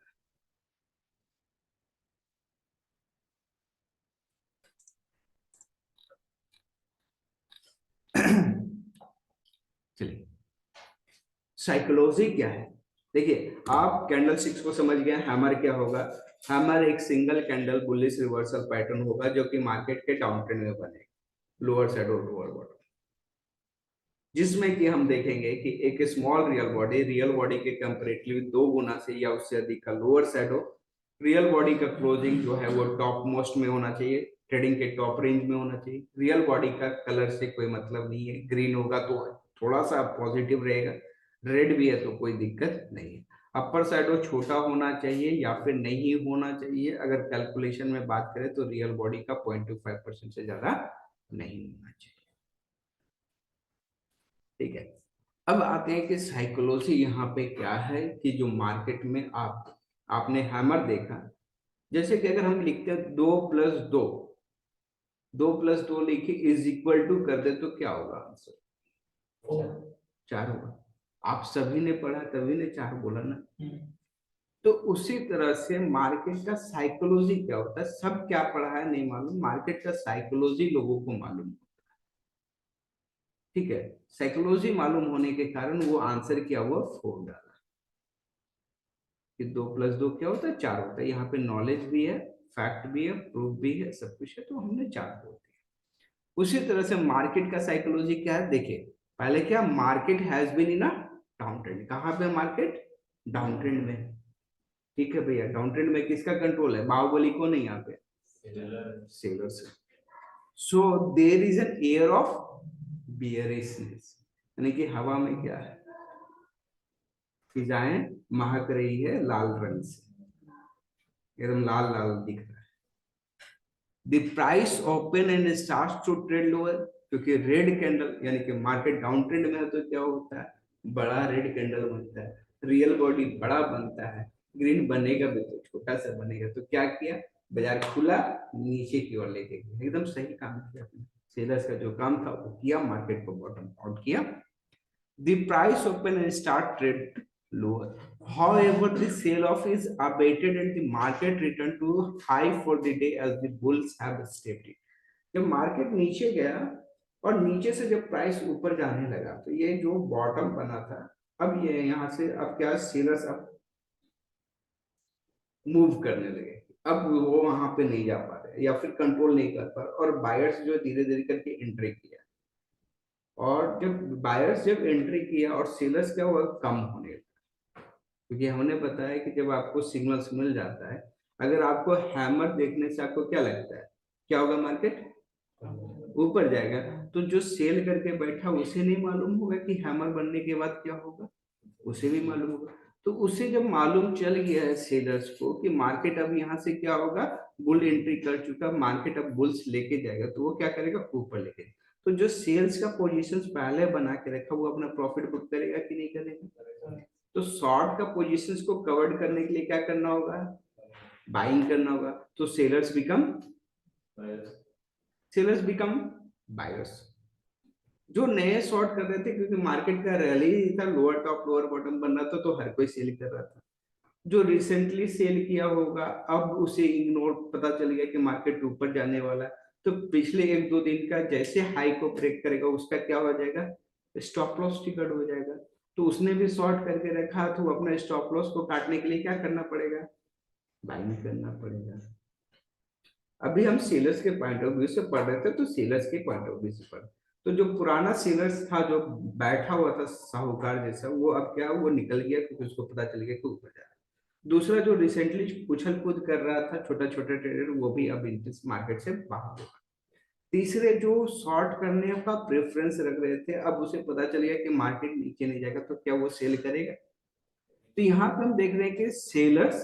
है। चलिए, साइकोलॉजी क्या है? देखिए, आप कैंडल स्टिक्स को समझ गए, हैमर क्या होगा? हैमर एक single candle bullish reversal pattern होगा जो कि मार्केट के डाउन ट्रेंड में बनेगा, लोअर साइड और लोअर बॉटम, जिसमें कि हम देखेंगे कि एक स्मॉल रियल बॉडी के कंपैरेटिवली 2 गुना से या उससे अधिक का लोअर शैडो, रियल बॉडी का क्लोजिंग जो है वो टॉप मोस्ट में होना चाहिए, ट्रेडिंग के टॉप रेंज में होना चाहिए। रियल बॉडी का कलर से कोई मतलब नहीं है, ग्रीन होगा तो थोड़ा सा पॉजिटिव रहेगा, रेड भी है तो कोई दिक्कत नहीं है। अपर शैडो छोटा होना चाहिए या फिर नहीं होना चाहिए। अगर कैलकुलेशन में बात करें तो रियल बॉडी का 0.25% से ज्यादा नहीं होना चाहिए, ठीक है। अब आते हैं कि साइकोलॉजी यहाँ पे क्या है, कि जो मार्केट में आपने हैमर देखा, जैसे कि अगर हम लिखते हैं 2+2, 2+2 लिखे इज इक्वल टू कर दे तो क्या होगा आंसर? 4 होगा। आप सभी ने पढ़ा, तभी ने 4 बोला ना। तो उसी तरह से मार्केट का साइकोलॉजी क्या होता है, सब क्या पढ़ा है नहीं मालूम, मार्केट का साइकोलॉजी लोगों को मालूम, ठीक है। साइकोलॉजी मालूम होने के कारण वो आंसर क्या हुआ, 4 डाला कि 2+2 क्या होता है, 4 होता है। यहाँ पे नॉलेज भी है, फैक्ट भी है, प्रूफ भी है, सब कुछ है, तो हमने 4 बोल दिया। उसी तरह से मार्केट का साइकोलॉजी क्या है, देखिए पहले क्या, market has been in a down trend. कहाँ पे मार्केट? डाउन ट्रेंड में, ठीक है भैया। डाउन ट्रेंड में किसका कंट्रोल है? बाहुबली को नहीं, यहाँ पे sellers. So there is an air of bearishness, यानी कि हवा में क्या है, फिजाएं महक रही है लाल रंग से, एकदम लाल लाल दिख रहा है। The price open and starts to trade lower, क्योंकि रेड कैंडल यानी कि मार्केट डाउन ट्रेंड में है, तो क्या होता है, बड़ा रेड कैंडल बनता है, रियल बॉडी बड़ा बनता है, ग्रीन बनेगा भी तो छोटा सा बनेगा। तो क्या किया, बाजार खुला, नीचे की ओर लेके गया, एकदम सही काम किया आपने। सेलर्स का जो काम था वो किया, मार्केट को बॉटम आउट किया। The price open and start trade lower. However, the sell-off is abated and the market returned to high for the day as the bulls have stepped in. जब market नीचे गया और नीचे से जब price ऊपर जाने लगा, तो ये जो बॉटम बना था, अब ये यहाँ से अब क्या, सेलर्स अब मूव करने लगे, अब वो वहां पे नहीं जा पा रहे या फिर कंट्रोल नहीं कर पा रहे, और बायर्स जो धीरे धीरे करके एंट्री किया, और जब बायर्स जब एंट्री किया और सेलर्स क्या हुआ, कम होने लगा। क्योंकि हमने बताया कि जब आपको सिग्नल्स मिल जाता है, अगर आपको हैमर देखने से आपको क्या लगता है, क्या होगा, मार्केट ऊपर जाएगा। तो जो सेल करके बैठा उसे नहीं मालूम होगा कि हैमर बनने के बाद क्या होगा, उसे भी मालूम होगा। तो उसे जब मालूम चल गया है सेलर्स को कि मार्केट अब यहाँ से क्या होगा, बुल एंट्री कर चुका, मार्केट अब बुल्स लेके जाएगा, तो वो क्या करेगा, ऊपर लेके। तो जो सेल्स का पोजीशन पहले बना के रखा, वो अपना प्रॉफिट बुक करेगा कि नहीं करेगा? तो शॉर्ट का पोजीशंस को कवर करने के लिए क्या करना होगा, बाइंग करना होगा। तो सेलर्स बिकम बायर्स। जो नए शॉर्ट कर रहे थे, क्योंकि मार्केट का रैली था, लोअर टॉप लोअर बॉटम बन रहा था, तो हर कोई सेल कर रहा था। जो रिसेंटली सेल किया होगा, अब उसे इग्नोर, पता चल गया कि मार्केट ऊपर जाने वाला है, तो पिछले 1-2 दिन का जैसे हाई को ब्रेक करेगा, उसका क्या हो जाएगा, स्टॉप लॉस टिकट हो जाएगा। तो उसने भी शॉर्ट करके रखा, तो अपना स्टॉप लॉस को काटने के लिए क्या करना पड़ेगा, बाइंग करना पड़ेगा। अभी हम सेलर्स के पॉइंट ऑफ व्यू से पढ़ रहे थे, तो सेलर्स के पॉइंट ऑफ व्यू से पढ़, तो जो पुराना सेलर्स था, जो बैठा हुआ था साहूकार जैसा, वो अब क्या, वो निकल गया, क्योंकि उसको पता चल गया कि ऊपर जा रहा है। दूसरा जो रिसेंटली उछल कूद कर रहा था, छोटा छोटा ट्रेडर, वो भी अब इस मार्केट से बाहर होगा। तीसरे जो शॉर्ट करने का प्रेफरेंस रख रहे थे, अब उसे पता चल गया कि मार्केट नीचे नहीं जाएगा, तो क्या वो सेल करेगा? तो यहाँ पे हम देख रहे हैं कि सेलर्स,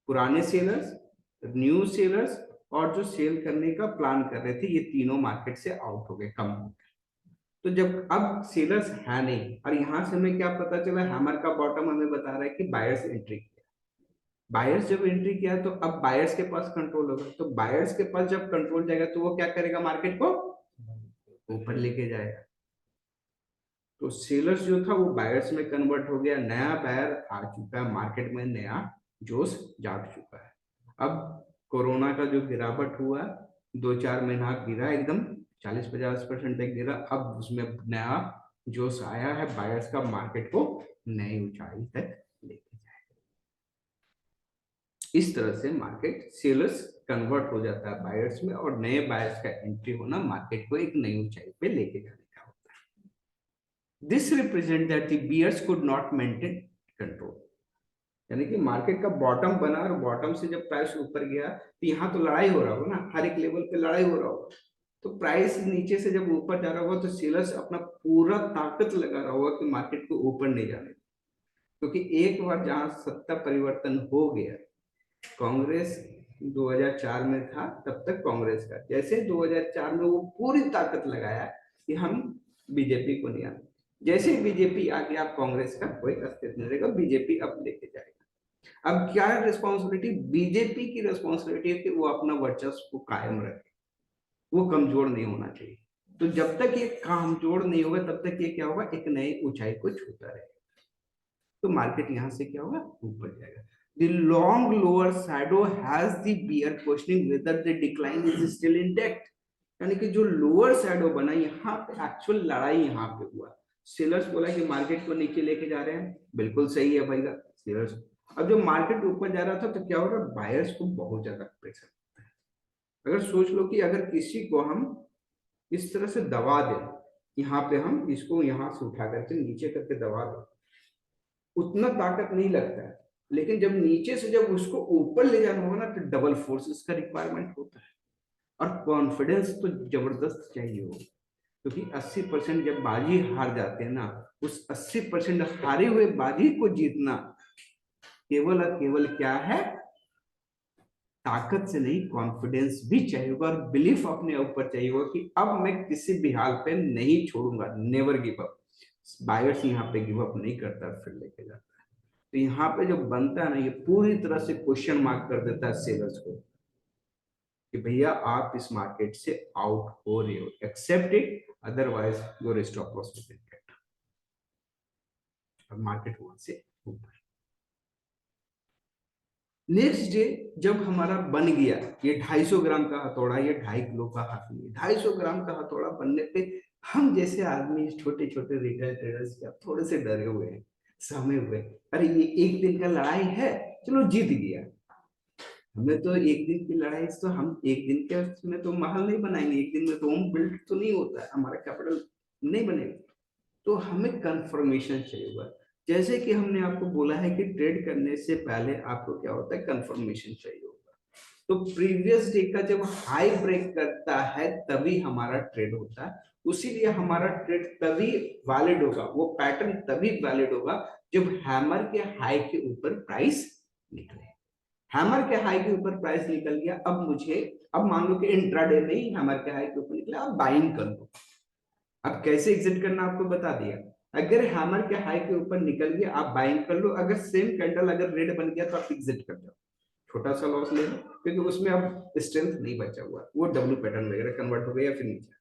पुराने सेलर्स, न्यू सेलर्स और जो सेल करने का प्लान कर रहे थे, ये तीनों मार्केट से आउट हो गए, कम हो गए। तो जब अब सेलर्स है नहीं, और यहां से हमें क्या पता चला, हैमर का बॉटम हमें बता रहा है कि बायर्स एंट्री किया। बायर्स जब एंट्री किया तो अब बायर्स के पास कंट्रोल होगा, तो बायर्स के पास जब कंट्रोल जाएगा तो वो क्या करेगा, मार्केट को ऊपर लेके जाएगा। तो सेलर्स जो था वो बायर्स में कन्वर्ट हो गया, नया बायर आ चुका है मार्केट में, नया जोश जाग चुका है। अब कोरोना का जो गिरावट हुआ, 2-4 महीना गिरा, एकदम 40-50% तक गिरा, अब उसमें नया जोश आया है, बायर्स का मार्केट को नई ऊंचाई तक लेके जाएगा। इस तरह से मार्केट सेलर्स कन्वर्ट हो जाता है बायर्स में, और नए बायर्स का एंट्री होना मार्केट को एक नई ऊंचाई पे लेके जाने का होता है। This represent that the bears could not maintain control, यानी कि मार्केट का बॉटम बना और बॉटम से जब प्राइस ऊपर गया तो यहाँ तो लड़ाई हो रहा होगा ना, हर एक लेवल पे लड़ाई हो रहा होगा। तो प्राइस नीचे से जब ऊपर जा रहा होगा तो सेलर्स अपना पूरा ताकत लगा रहा होगा कि मार्केट को ऊपर नहीं जाने, क्योंकि एक बार जहां सत्ता परिवर्तन हो गया, कांग्रेस 2004 में था, तब तक कांग्रेस का, जैसे 2004 में वो पूरी ताकत लगाया कि हम बीजेपी को नहीं आने, जैसे बीजेपी आ गया, कांग्रेस का कोई अस्तित्व नहीं रहेगा, बीजेपी अब लेके जाएगा। अब क्या है रिस्पॉन्सिबिलिटी, बीजेपी की रिस्पॉन्सिबिलिटी है कि वो अपना वर्चस्व को कायम रखे, वो कमजोर नहीं होना चाहिए। तो जब तक ये कमजोर नहीं होगा तब तक ये क्या होगा, एक नई ऊंचाई को छूता रहेगा। तो मार्केट यहां से क्या होगा, ऊपर जाएगा। The long lower shadow has the bear questioning whether the decline is still intact, यानी कि जो लोअर शैडो बना, यहाँ पे एक्चुअल लड़ाई यहाँ पे हुआ। सेलर्स बोला कि मार्केट को नीचे लेके जा रहे हैं, बिल्कुल सही है भाई सेलर्स। अब जब मार्केट ऊपर जा रहा था तो क्या हो रहा है, बायर्स को बहुत ज्यादा प्रेशर होता है। अगर सोच लो कि अगर किसी को हम इस तरह से दबा दें, यहाँ पे हम इसको यहाँ से उठा करके नीचे करके दबा दें, उतना ताकत नहीं लगता है, लेकिन जब नीचे से जब उसको ऊपर ले जाना होगा ना, तो डबल फोर्स इसका रिक्वायरमेंट होता है, और कॉन्फिडेंस तो जबरदस्त चाहिए हो, क्योंकि 80% जब बाजी हार जाते हैं ना, उस 80% हारे हुए बाजी को जीतना केवल और केवल क्या है, ताकत से नहीं, कॉन्फिडेंस भी चाहिए होगा, और बिलीफ अपने ऊपर चाहिए होगा कि अब मैं किसी भी हाल पे नहीं छोड़ूंगा, नेवर गिव अप। बायर्स यहाँ पे गिव अप नहीं करता, फिर लेके जाता है। तो यहाँ पे जो बनता है ना, ये पूरी तरह से क्वेश्चन मार्क कर देता है सेलर्स को कि भैया आप इस मार्केट से आउट हो रहे हो, accept it, otherwise your stop loss will be cut. और मार्केट वहां से ऊपर। नेक्स्ट डे जब हमारा बन गया ये 250 ग्राम का हथौड़ा, ये 2.5 किलो का हाथी, 250 ग्राम का हथौड़ा बनने पे हम जैसे आदमी, छोटे छोटे रिटेल ट्रेडर्स क्या थोड़े से डरे हुए हैं, सहमे हुए, अरे ये एक दिन का लड़ाई है, चलो जीत गया। हमें तो एक दिन की लड़ाई, तो हम एक दिन के उसमें तो महल नहीं बनाएंगे, एक दिन में तो होम बिल्ड तो नहीं होता है, हमारा कैपिटल नहीं बनेगा। तो हमें कंफर्मेशन चाहिए होगा, जैसे कि हमने आपको बोला है कि ट्रेड करने से पहले आपको क्या होता है, कंफर्मेशन चाहिए होगा। तो प्रीवियस डे का जब हाई ब्रेक करता है तभी हमारा ट्रेड होता है, उसीलिए हमारा ट्रेड तभी वैलिड होगा, वो पैटर्न तभी वैलिड होगा जब हैमर के हाई के ऊपर प्राइस निकले। हैमर के हाई के ऊपर प्राइस निकल गया, अब मान लो कि इंट्राडे में ही हैमर के हाई के ऊपर निकला, आप बाइंग कर लो। अब कैसे एग्जिट करना आपको बता दिया, अगर हैमर के हाई के ऊपर निकल गया आप बाइंग कर लो, अगर सेम कैंडल अगर रेड बन गया तो आप एग्जिट कर दो, छोटा सा लॉस ले लो, क्योंकि उसमें अब स्ट्रेंथ नहीं बचा हुआ, वो डब्ल्यू पैटर्न वगैरह कन्वर्ट हो गया फिर नीचे।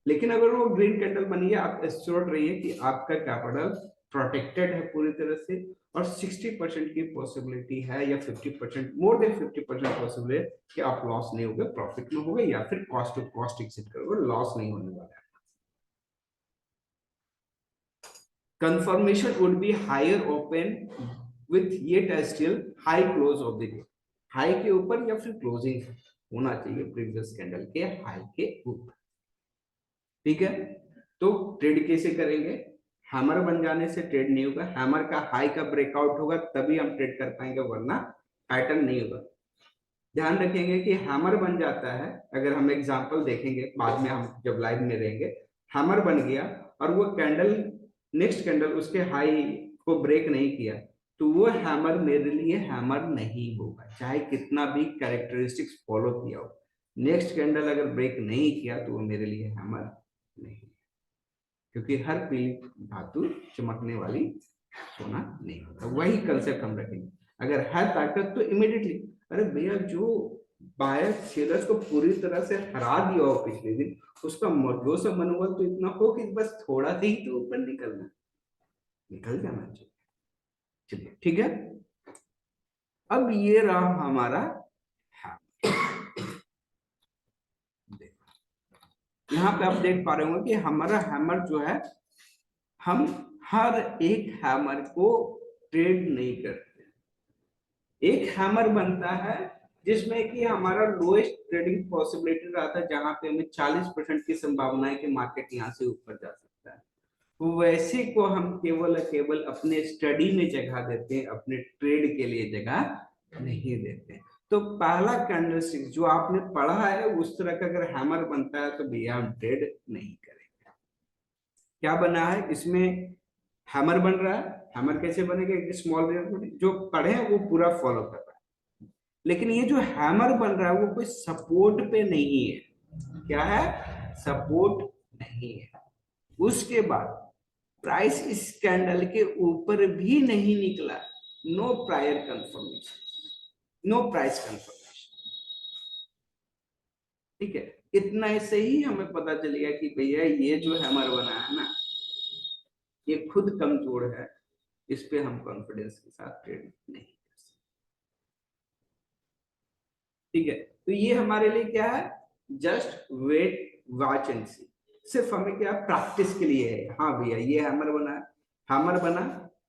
लेकिन अगर वो ग्रीन कैंडल बनी है, आप एश्योर्ड रहिए कि आपका कैपिटल प्रोटेक्टेड है पूरी तरह से, और 60% की पॉसिबिलिटी है, या 50%, मोर देन 50% पॉसिबिलिटी है कि आप लॉस नहीं होगे, प्रॉफिट में होगे, या फिर कॉस्ट टू कॉस्ट एग्जिट करोगे, लॉस नहीं होने वाला है। Confirmation would be higher open with yet still high close of the day, high के ऊपर या फिर क्लोजिंग होना चाहिए प्रीवियस कैंडल के हाई के ऊपर। ठीक है, तो ट्रेड कैसे करेंगे, हैमर बन जाने से ट्रेड नहीं होगा, हैमर का हाई का ब्रेकआउट होगा तभी हम ट्रेड कर पाएंगे, वरना पैटर्न नहीं होगा। ध्यान रखेंगे कि हैमर बन जाता है, अगर हम एग्जांपल देखेंगे बाद में, हम जब लाइव में रहेंगे, हैमर बन गया और वो कैंडल, नेक्स्ट कैंडल उसके हाई को ब्रेक नहीं किया, तो वो हैमर मेरे लिए हैमर नहीं होगा, चाहे कितना भी कैरेक्टरिस्टिक्स फॉलो किया हो। नेक्स्ट कैंडल अगर ब्रेक नहीं किया तो वो मेरे लिए हैमर नहीं, क्योंकि हर पीली धातु चमकने वाली सोना नहीं होता। वही कंसेप्ट हम रखेंगे। अगर है ताकत तो इमीडिएटली, अरे भैया जो बायर सेलर्स को पूरी तरह से हरा दिया हो पिछले दिन, उसका जो सब मनोबल तो इतना हो कि बस थोड़ा सा ही तो ऊपर निकल जाना चाहिए। चलिए ठीक है, अब ये रहा हमारा यहाँ पे आप देख पा रहे होंगे कि हमारा हैमर जो है, हम हर एक हैमर को ट्रेड नहीं करते। एक हैमर बनता है जिसमें कि हमारा लोएस्ट ट्रेडिंग पॉसिबिलिटी रहता है, जहां पे हमें 40% की संभावना है कि मार्केट यहाँ से ऊपर जा सकता है। तो वैसे को हम केवल अपने स्टडी में जगह देते हैं, अपने ट्रेड के लिए जगह नहीं देते। तो पहला कैंडलस्टिक जो आपने पढ़ा है उस तरह का अगर हैमर बनता है तो भैया हम ट्रेड नहीं करेंगे। क्या बना है इसमें, हैमर बन रहा है। हैमर कैसे बनेगा, एक स्मॉल जो पढ़े हैं वो पूरा फॉलो कर रहा है, लेकिन ये जो हैमर बन रहा है वो कोई सपोर्ट पे नहीं है। क्या है, सपोर्ट नहीं है। उसके बाद प्राइस इस कैंडल के ऊपर भी नहीं निकला, no prior confirmation, no price confirmation. ठीक है, इतना से ही हमें पता चल गया कि भैया ये जो हैमर बना है ना, ये खुद कमजोर है, इस पे हम कॉन्फिडेंस के साथ ट्रेड नहीं कर सकते। ठीक है, तो ये हमारे लिए क्या है, जस्ट वेट वॉच एंड सी। सिर्फ हमें क्या प्रैक्टिस के लिए है। हाँ भैया ये हैमर बना, हैमर बना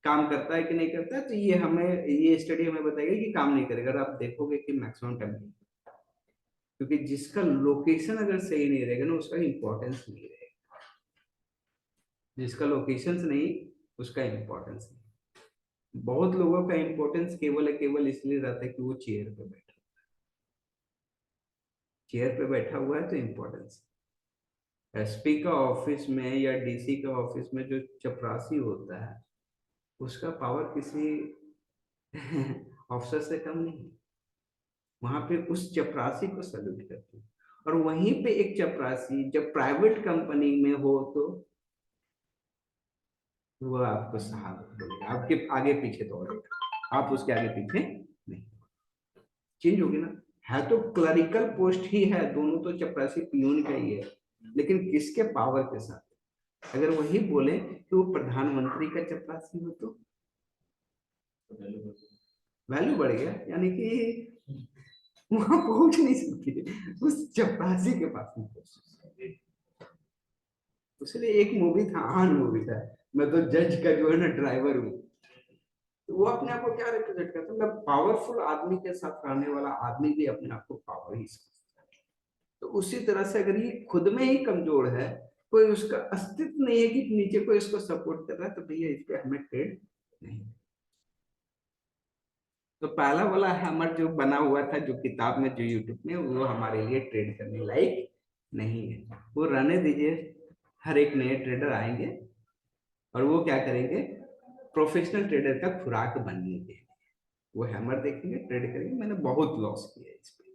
काम करता है कि नहीं करता है, तो ये हमें, ये स्टडी हमें बताएगा कि काम नहीं करेगा। अगर आप देखोगे कि मैक्सिमम टाइम, क्योंकि जिसका लोकेशन अगर सही नहीं रहेगा ना उसका इंपॉर्टेंस नहीं रहेगा, जिसका लोकेशन नहीं उसका इंपॉर्टेंस नहीं। बहुत लोगों का इंपॉर्टेंस केवल इसलिए रहता है कि वो चेयर पे बैठा हुआ है तो इंपॉर्टेंस। एसपी का ऑफिस में या डीसी का ऑफिस में जो चपरासी होता है उसका पावर किसी ऑफिसर से कम नहीं है। वहां पे उस चपरासी को सैल्यूट करते हैं। और वहीं पे एक चपरासी जब प्राइवेट कंपनी में हो तो वो आपको साहब बोलेगा, आपके आगे पीछे दौड़ेगा, आप उसके आगे पीछे नहीं। चेंज होगी ना, है तो क्लरिकल पोस्ट ही है, दोनों तो चपरासी पियून का ही है, लेकिन किसके पावर के साथ। अगर वही बोले कि वो प्रधानमंत्री का चपरासी हो तो वैल्यू बढ़ गया, यानी कि वहां पहुंच नहीं सकती, उस चपरासी के पास नहीं पहुंच सकती। इसलिए एक मूवी था, आन मूवी था, मैं तो जज का जो है ना ड्राइवर हूँ, तो वो अपने आप को क्या रिप्रेजेंट करता है, मतलब पावरफुल आदमी के साथ रहने वाला आदमी भी अपने आप को पावर ही समझता है। तो उसी तरह से अगर ये खुद में ही कमजोर है, कोई उसका अस्तित्व नहीं है कि नीचे कोई इसको सपोर्ट कर रहा है, तो भैया इस पे हमें ट्रेड नहीं। तो पहला वाला हैमर जो बना हुआ था जो किताब में, जो यूट्यूब में, वो हमारे लिए ट्रेड करने लायक नहीं है, वो रहने दीजिए। हर एक नए ट्रेडर आएंगे और वो क्या करेंगे, प्रोफेशनल ट्रेडर का खुराक बनने के लिए वो हैमर देखेंगे, ट्रेड करेंगे। मैंने बहुत लॉस किया इस पे।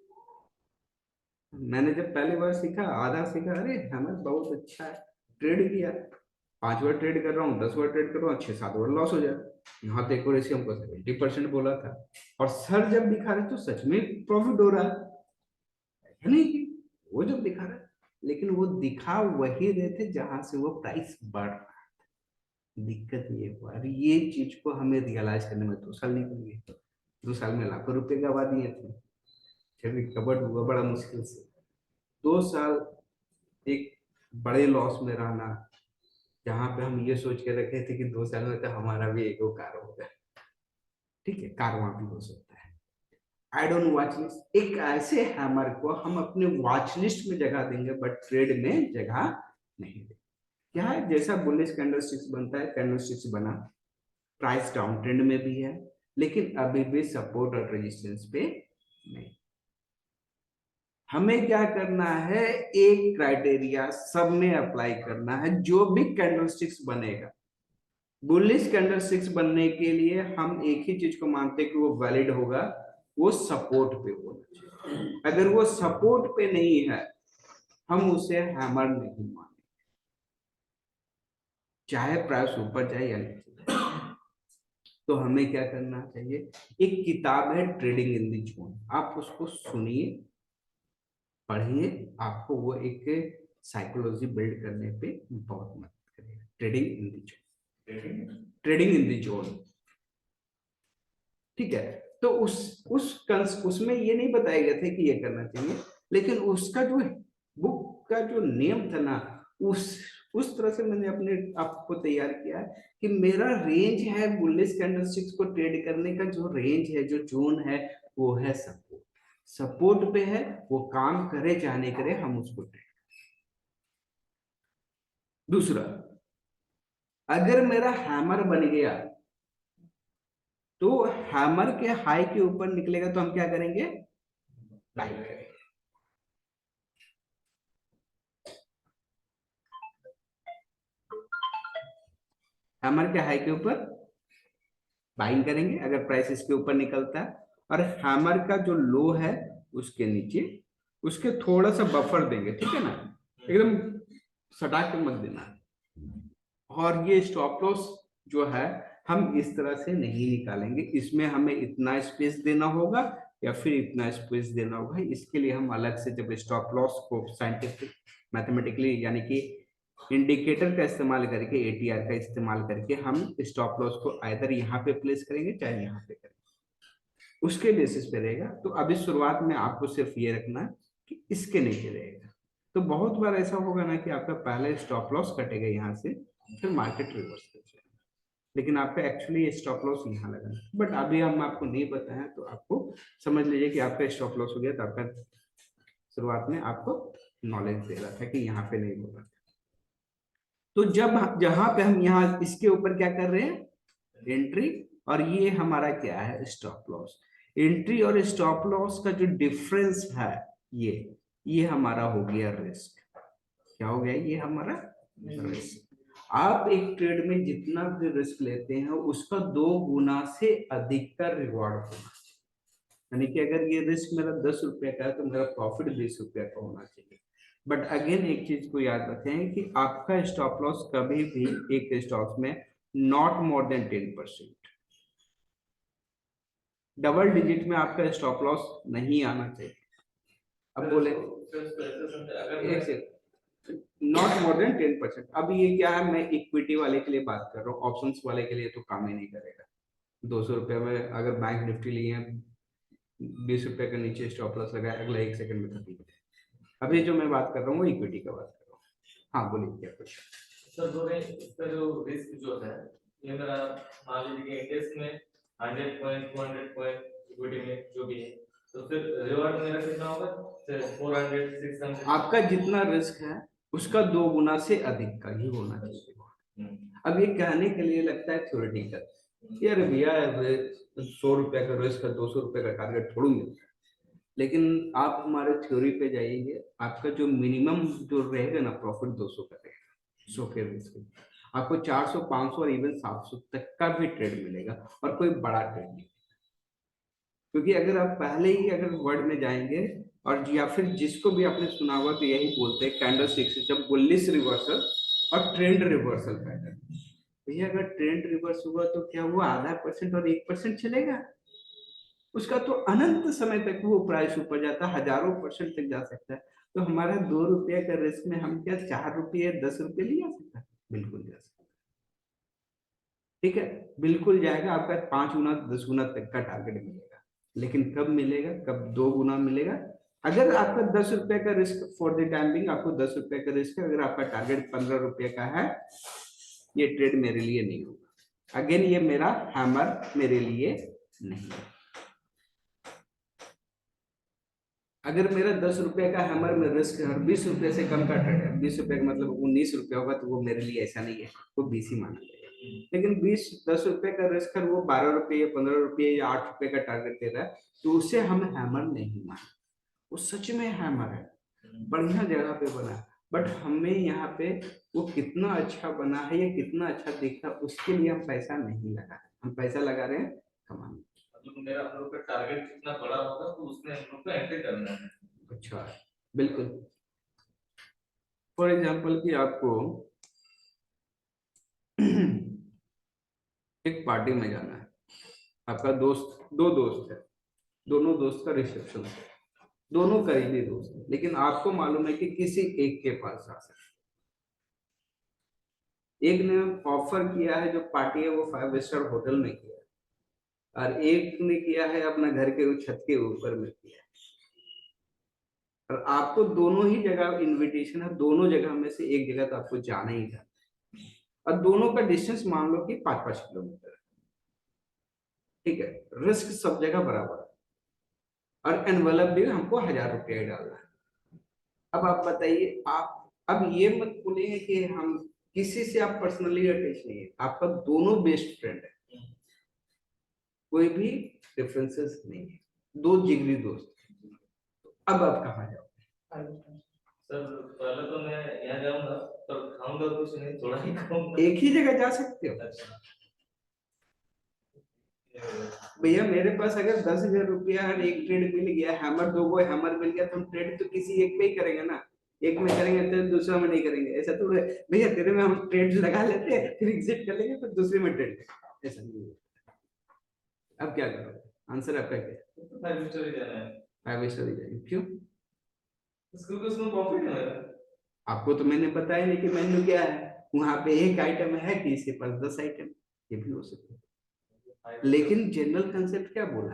मैंने जब पहली बार सीखा, आधा सीखा, अरे हैमर बहुत अच्छा है, ट्रेड किया, 5 बार ट्रेड कर रहा हूँ, 10 बार ट्रेड कर रहा हूँ, 6-7 बार लॉस हो जाए। यहाँ तो एक्यूरेसी हमको 70% बोला था, और सर जब दिखा रहे तो सच में प्रॉफिट हो रहा है नहीं कि वो जब दिखा रहा है, लेकिन वो दिखा वही रहे थे जहां से वो प्राइस बढ़ रहा है। दिक्कत ये हुआ, अरे ये चीज को हमें रियलाइज करने में 2 साल निकल गए। 2 साल में लाखों रुपए गवा दिए थे, फिर रिकवर हुआ बड़ा मुश्किल से। 2 साल एक बड़े लॉस में रहना, जहां पे हम ये सोच के रखे थे कि 2 साल में तो हमारा भी एक कार होगा। ठीक है, कार वहां भी हो सकता है। आई डोंट वॉच लिस्ट, एक ऐसे हैमर को हम अपने वॉच लिस्ट में जगह देंगे बट ट्रेड में जगह नहीं देंगे। क्या है, जैसा बुलिश कैंडलस्टिक्स बनता है, कैंडलस्टिक्स बना, प्राइस डाउन ट्रेंड में भी है, लेकिन अभी भी सपोर्ट और रेजिस्टेंस पे नहीं। हमें क्या करना है, एक क्राइटेरिया सब में अप्लाई करना है। जो भी कैंडलस्टिक्स बनेगा, बुलिश कैंडलस्टिक्स बनने के लिए हम एक ही चीज को मानते हैं कि वो वैलिड होगा, वो सपोर्ट पे होना चाहिए। अगर वो सपोर्ट पे नहीं है, हम उसे हैमर नहीं मानेंगे, चाहे प्राइस ऊपर जाए या नीचे। तो हमें क्या करना चाहिए, एक किताब है ट्रेडिंग इन द जोन, आप उसको सुनिए, पढ़िए, आपको वो एक साइकोलॉजी बिल्ड करने पे बहुत मदद करेगा। Trading in the zone, trading in the zone, ठीक है। तो उसमें ये नहीं बताया गया था कि ये करना चाहिए, लेकिन उसका जो बुक का जो नियम था ना, उस तरह से मैंने अपने आप को तैयार किया है कि मेरा रेंज है बुलिश कैंडलस्टिक्स को ट्रेड करने का, जो रेंज है, जो जोन है, वो है सपोर्ट। सपोर्ट पे है, वो काम करे चाहे नहीं करे, हम उसको ट्रेड। दूसरा, अगर मेरा हैमर बन गया तो हैमर के हाई के ऊपर निकलेगा तो हम क्या करेंगे, बाई करेंगे। हैमर के हाई के ऊपर बाइंग करेंगे अगर प्राइस इसके ऊपर निकलता है, और हैमर का जो लो है उसके नीचे, उसके थोड़ा सा बफर देंगे, ठीक है ना, एकदम सटा के मत देना। और ये स्टॉप लॉस जो है हम इस तरह से नहीं निकालेंगे, इसमें हमें इतना स्पेस देना होगा या फिर इतना स्पेस देना होगा। इसके लिए हम अलग से जब स्टॉप लॉस को साइंटिफिक मैथमेटिकली यानी कि इंडिकेटर का इस्तेमाल करके, एटीआर का इस्तेमाल करके हम स्टॉप लॉस को आइदर यहाँ पे प्लेस करेंगे चाहे यहाँ पे करेंगे, उसके बेसिस पे रहेगा। तो अभी शुरुआत में आपको सिर्फ ये रखना है कि इसके नीचे रहेगा। तो बहुत बार ऐसा होगा ना कि आपका पहले स्टॉप लॉस कटेगा यहाँ से, फिर मार्केट रिवर्स कर जाएगा, लेकिन आपका एक्चुअली स्टॉप लॉस यहाँ लगा। बट अभी हम आपको नहीं बताया, तो आपको समझ लीजिए कि आपका स्टॉप लॉस हो गया, तो आपका शुरुआत में आपको नॉलेज दे रहा था कि यहाँ पे नहीं होगा। तो जब जहां पे हम यहाँ इसके ऊपर क्या कर रहे हैं, एंट्री, और ये हमारा क्या है, स्टॉप लॉस। एंट्री और स्टॉप लॉस का जो डिफरेंस है, ये हमारा हो गया रिस्क। क्या हो गया, ये हमारा रिस्क। आप एक ट्रेड में जितना भी रिस्क लेते हैं उसका 2 गुना से अधिक का रिवॉर्ड होना चाहिए। यानी कि अगर ये रिस्क मेरा 10 रुपए का है तो मेरा प्रॉफिट 20 रुपए का होना चाहिए। बट अगेन एक चीज को याद रखें कि आपका स्टॉप लॉस कभी भी एक स्टॉक में not more than 10%, double digit में आपका स्टॉप लॉस नहीं आना चाहिए। अब बोले एक सेकंड, नॉट मोर देन 10%। अब ये क्या है, मैं इक्विटी वाले के लिए बात कर रहा हूँ, ऑप्शंस वाले के लिए तो काम ही नहीं करेगा। 200 रुपए में अगर बैंक निफ्टी लिए हैं, 20 रुपए के नीचे स्टॉप लॉस लगाया, अगला 1 सेकंड में खत्म हो जाए। अभी जो मैं बात कर रहा हूँ वो इक्विटी का बात कर रहा हूँ। हाँ बोलिए क्या कुछ। सर बोले इसका जो रिस्क जो है, ये मेरा मान लीजिए कि इंडेक्स में 100 पॉइंट 200 पॉइंट इक्विटी में जो भी है, तो फिर रिवॉर्ड मेरा कितना होगा, 400 600। आपका जितना रिस्क है उसका 2 गुना से अधिक का ही होना चाहिए। अब ये कहने के लिए लगता है थ्योरेटिकल, यार भैया 100 रुपए का रिस्क है, 200 रुपए का टारगेट थोड़ी मिलता है। लेकिन आप हमारे थ्योरी पे जाइए, आपका जो मिनिमम जो रहेगा ना प्रॉफिट 200 का रहेगा, 100 के रिस्क। आपको 400 500 और इवन 700 तक का भी ट्रेड मिलेगा, और कोई बड़ा ट्रेड नहीं। क्योंकि अगर आप पहले ही अगर वर्ड में जाएंगे, और या फिर जिसको भी आपने सुना हुआ तो यही बोलते हैं कैंडल स्टिक्स जब बुलिश रिवर्सल और ट्रेंड रिवर्सल पैटर्न। भैया अगर ट्रेंड रिवर्स हुआ तो क्या हुआ, आधा % और 1% चलेगा, उसका तो अनंत समय तक वो प्राइस ऊपर जाता है, हजारों % तक जा सकता है। तो हमारा 2 रुपये का रिस्क में हम क्या 4 रुपये 10 रुपये नहीं जा सकता, बिल्कुल जा सकता, ठीक है, बिल्कुल जाएगा। आपका 5 गुना 10 गुना तक का टारगेट मिलेगा, लेकिन कब मिलेगा, कब 2 गुना मिलेगा, अगर आपका 10 रुपए का risk for the time being, आपको 10 रुपए का रिस्क है, अगर आपका टारगेट 15 रुपए का है, ये ट्रेड मेरे लिए नहीं होगा। अगेन ये मेरा हैमर मेरे लिए नहीं है। अगर मेरा 10 रुपए का हैमर में रिस्क है और 20 रुपए से कम का ट्रेड है, 20 रुपए का मतलब 19 रुपए होगा, तो वो मेरे लिए ऐसा नहीं है, वो 20 ही माना जाएगा। लेकिन 10 रुपए का रिस्क है, वो 12 रुपए या 15 रुपए या 8 रुपए का टारगेट दे रहा है, तो उसे हम हैमर नहीं मानते, वो सच में हैमर है, बढ़िया जगह पे बना है, बट हमें यहाँ पे वो कितना अच्छा बना है या कितना अच्छा दिखता है उसके लिए हम पैसा नहीं लगा रहे, हम पैसा लगा रहे हैं कमाने। मतलब मेरा हम लोग का टारगेट कितना बड़ा होगा तो उसमें हम लोग को एंट्री करना है। अच्छा, बिल्कुल। फॉर एग्जाम्पल कि आपको एक पार्टी में जाना है, आपका दोस्त, दो दोस्त है, दोनों दोस्त का रिसेप्शन है, दोनों करीबी दोस्त है, लेकिन आपको मालूम है कि किसी एक के पास जा सकते, एक ने ऑफर किया है जो पार्टी है वो 5 स्टार होटल में किया है, और एक ने किया है अपना घर के छत के ऊपर में किया है, और आपको दोनों ही जगह इनविटेशन है, दोनों जगह में से एक जगह तो आपको जाना ही जाना, और दोनों का डिस्टेंस मान लो कि 5-5 किलोमीटर है, ठीक है, रिस्क सब जगह बराबर है, और एनवेलप भी हमको 1000 रुपया ही डालना है। अब आप बताइए, आप अब ये मत बोलिए कि हम किसी से आप पर्सनली अटैच नहीं है, आपका दोनों बेस्ट फ्रेंड है, कोई भी डिफरेंसेस नहीं है, दो जिगरी दोस्त, अब आप कहाँ जाओगे? सर पहले तो मैं यहाँ जाऊंगा तो खाऊंगा कुछ नहीं, थोड़ा ही खाऊंगा। एक ही जगह जा सकते हो। अच्छा भैया मेरे पास अगर 10,000 रुपया और एक ट्रेड मिल गया, हैमर दो गो हैमर मिल गया, तो हम ट्रेड तो किसी एक पे ही करेंगे ना, एक में करेंगे तो दूसरा में नहीं करेंगे, ऐसा तो भैया तेरे में हम ट्रेड लगा लेते हैं फिर एग्जिट कर लेंगे फिर दूसरे में ट्रेड, ऐसा नहीं है। अब क्या करोगे? आंसर आपका क्या है? 5 स्टार ही जाना है। 5 स्टार ही जाएंगे। क्यों? इसको उसमें प्रॉफिट है मेरा। आपको तो मैंने बताया नहीं कि मेन्यू क्या है, वहां पे एक आइटम है कि इसके पास 10 आइटम, ये भी हो सकता है, लेकिन जनरल कंसेप्ट क्या बोला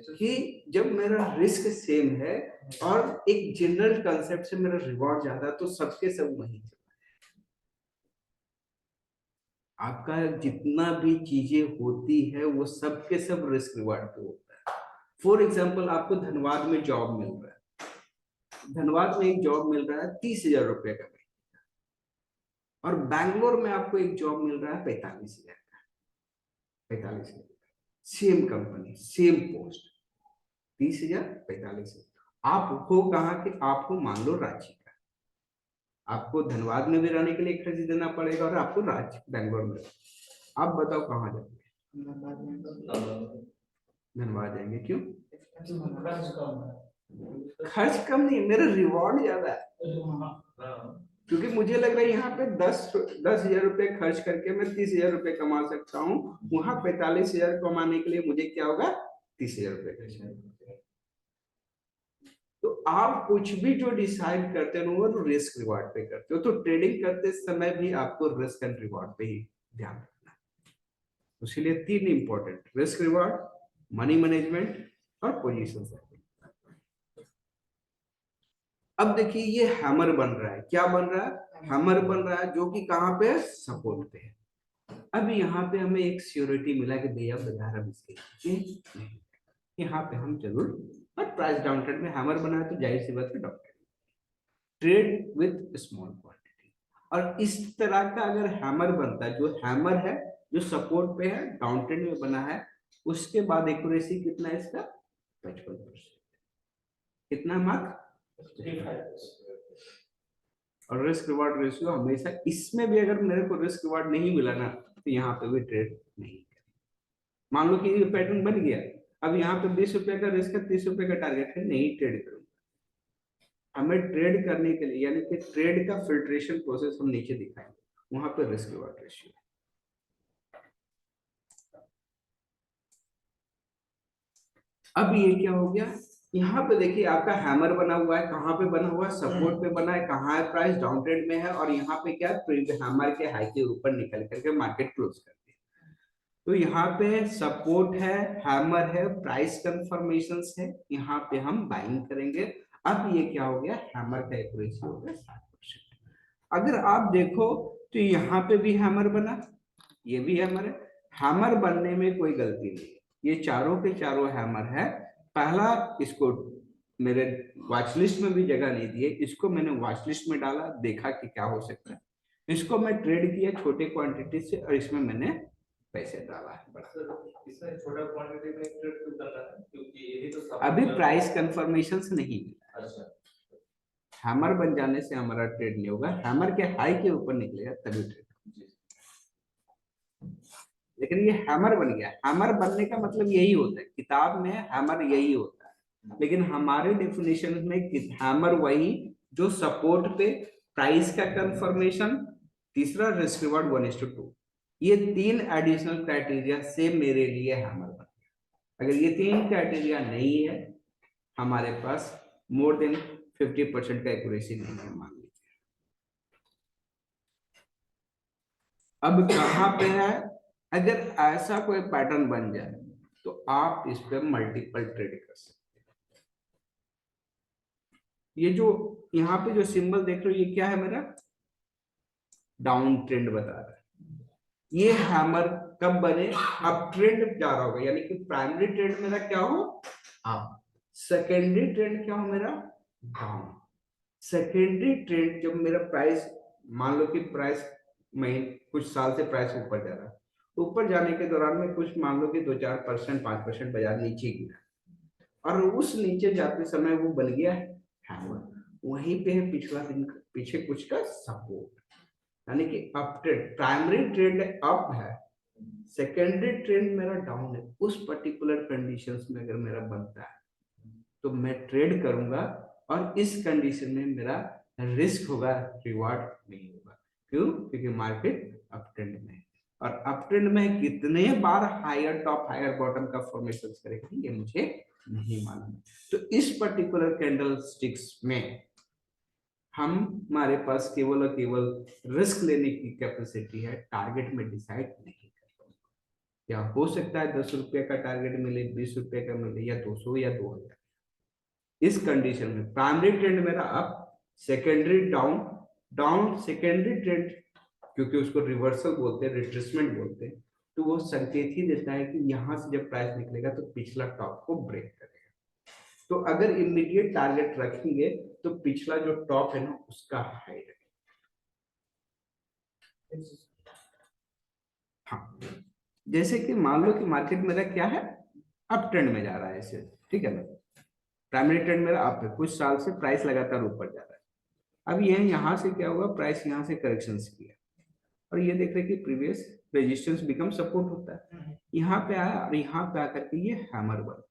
कि जब मेरा रिस्क सेम है और एक जनरल कंसेप्ट से मेरा रिवॉर्ड ज्यादा है तो सबके सब वही चलना है। आपका जितना भी चीजें होती है वो सबके सब रिस्क रिवॉर्ड पे होता है। फॉर एग्जाम्पल आपको धनबाद में जॉब मिल रहा है, धनबाद में एक जॉब मिल रहा है 30,000 रुपए का, और बैंगलोर में आपको एक जॉब मिल रहा है 45,000 का, 45,000, सेम कंपनी सेम पोस्ट, 30,000 45,000। आप हो कहाँ के? आप हो मान लो रांची का, आपको धनबाद में भी रहने के लिए खर्च देना पड़ेगा और आपको रांची बेंगलोर में, आप बताओ कहाँ जाओगे? धनबाद जाएंगे। क्यों? खर्च कम नहीं, मेरा रिवॉर्ड ज्यादा है, क्योंकि मुझे लग रहा है यहाँ पे 10,000 रुपए खर्च करके मैं 30,000 रुपए कमा सकता हूँ, वहां 45,000 कमाने के लिए मुझे क्या होगा? 30,000 रुपए खर्च। तो आप कुछ भी जो डिसाइड करते हो वो रिस्क रिवॉर्ड पे करते हो, तो ट्रेडिंग करते समय भी आपको रिस्क एंड रिवॉर्ड पे ही ध्यान रखना, इसीलिए 3 important, risk reward, money management और पोजीशन। अब देखिए ये हैमर बन रहा है, क्या बन रहा है? हैमर बन रहा है, जो कि कहाँ पे है? सपोर्ट पे है। अब यहाँ पे हमें एक सिक्योरिटी मिला कि भैया बाजार अब इसके नीचे नहीं, यहाँ पे हम जरूर, और प्राइस डाउन ट्रेंड में हैमर बना है तो जाहिर सी बात है down trade with small quantity. और इस तरह का अगर हैमर बनता है, जो हैमर है जो सपोर्ट पे है, डाउन ट्रेंड में बना है, उसके बाद एक्यूरेसी कितना है इसका? 55%। कितना मार्क? और रिस्क रिवॉर्ड रेशियो हमेशा, इसमें भी अगर मेरे को रिस्क रिवॉर्ड नहीं मिला ना तो यहाँ पे भी ट्रेड नहीं। मान लो कि ये पैटर्न बन गया, अब यहाँ पे 20 रुपए का रिस्क है, 30 रुपए का टारगेट है, नहीं ट्रेड करूंगा। हमें ट्रेड करने के लिए, यानी कि ट्रेड का फिल्ट्रेशन प्रोसेस हम नीचे दिखाएंगे, वहां पे रिस्क रिवॉर्ड रेशियो। अब ये क्या हो गया? यहाँ पे देखिए आपका हैमर बना हुआ है, कहाँ पे बना हुआ है? सपोर्ट पे बना है, कहाँ है? प्राइस डाउन ट्रेंड में है, और यहाँ पे क्या? हैमर के हाई के ऊपर निकल करके मार्केट क्लोज करती है। तो यहाँ पे सपोर्ट है, हैमर है, प्राइस कंफर्मेशन है, यहाँ पे हम बाइंग करेंगे। अब ये क्या हो गया? हैमर का एक्यूरेसी हो गया 60%। अगर आप देखो तो यहाँ पे भी हैमर बना, ये भी हैमर है, हैमर बनने में कोई गलती नहीं है, ये चारों के चारों हैमर है। पहला इसको मेरे वॉच लिस्ट में भी जगह नहीं दी है, इसको मैंने वॉच लिस्ट में डाला, देखा कि क्या हो सकता है, इसको मैं ट्रेड किया छोटे क्वांटिटी से और इसमें मैंने पैसे डाला है बड़ा। सर इसमें छोटा क्वांटिटी में ट्रेड क्यों करना है, क्योंकि यही तो अभी प्राइस कंफर्मेशन नहीं मिला। अच्छा हैमर बन जाने से हमारा ट्रेड नहीं होगा, हैमर के हाई के ऊपर निकलेगा तभी ट्रेड। लेकिन ये हैमर बन गया, हैमर बनने का मतलब यही होता है, किताब में हैमर यही होता है, लेकिन हमारे डेफिनेशन में हैमर वही जो सपोर्ट पे प्राइस का कंफर्मेशन, तीसरा रिस्क रिवॉर्ड 1:2, ये 3 एडिशनल क्राइटेरिया से मेरे लिए हैमर बन गया। अगर ये 3 क्राइटेरिया नहीं है, हमारे पास मोर देन 50% का एक्यूरेसी नहीं है, मान लीजिए। अब कहां पे है, अगर ऐसा कोई पैटर्न बन जाए तो आप इस पे मल्टीपल ट्रेड कर सकते हैं। ये जो यहाँ पे जो सिंबल देख रहे हो, ये क्या है, मेरा डाउन ट्रेंड बता रहा है। ये हैमर कब बने, अब ट्रेंड जा रहा होगा, यानी कि प्राइमरी ट्रेंड मेरा क्या हो अप, सेकेंडरी ट्रेंड क्या हो मेरा डाउन। सेकेंडरी ट्रेंड जब मेरा प्राइस, मान लो कि प्राइस महीने कुछ साल से प्राइस ऊपर जा रहा है, ऊपर जाने के दौरान में कुछ मान लो कि 2-4%, 5% बाजार नीचे गिरा, और उस नीचे जाते समय वो बन गया हैमर, वहीं पे है पिछला दिन पीछे कुछ का सपोर्ट, यानी कि up trend, primary trend up है, सेकेंडरी ट्रेंड मेरा डाउन है। उस पर्टिकुलर कंडीशंस में अगर मेरा बनता है तो मैं ट्रेड करूंगा, और इस कंडीशन में मेरा रिस्क होगा, रिवार्ड नहीं होगा। क्यों? क्योंकि मार्केट अप ट्रेंड में है, और अप ट्रेंड में कितने बार हायर टॉप हायर बॉटम का फॉर्मेशन करेगा ये मुझे नहीं मालूम। तो इस पर्टिकुलर कैंडल स्टिक्स में हमारे पास केवल और केवल रिस्क लेने की कैपेसिटी है, टारगेट में डिसाइड नहीं कर। या हो सकता है 10 रुपए का टारगेट मिले, 20 रुपए का मिले, या 200 या 2000। इस कंडीशन में प्राइमरी ट्रेंड मेरा up, secondary down, down secondary trend क्योंकि उसको रिवर्सल बोलते हैं, रिट्रेसमेंट बोलते हैं, तो वो संकेत ही देता है कि यहां से जब प्राइस निकलेगा तो पिछला टॉप को ब्रेक करेगा। तो अगर इमीडिएट टारगेट रखेंगे तो पिछला जो टॉप है ना उसका हाई रखेंगे। हाँ, जैसे कि मान लो कि मार्केट मेरा क्या है, अप ट्रेंड में जा रहा है ऐसे, ठीक है ना, प्राइमरी ट्रेंड मेरा अप है, कुछ साल से प्राइस लगातार ऊपर जा रहा है। अब ये यहाँ से क्या हुआ, प्राइस यहाँ से करेक्शन किया, और ये देख रहे कि प्रीवियस रेजिस्टेंस बिकम सपोर्ट होता है, यहाँ पे आया और यहाँ पे आकर के ये हैमर बना,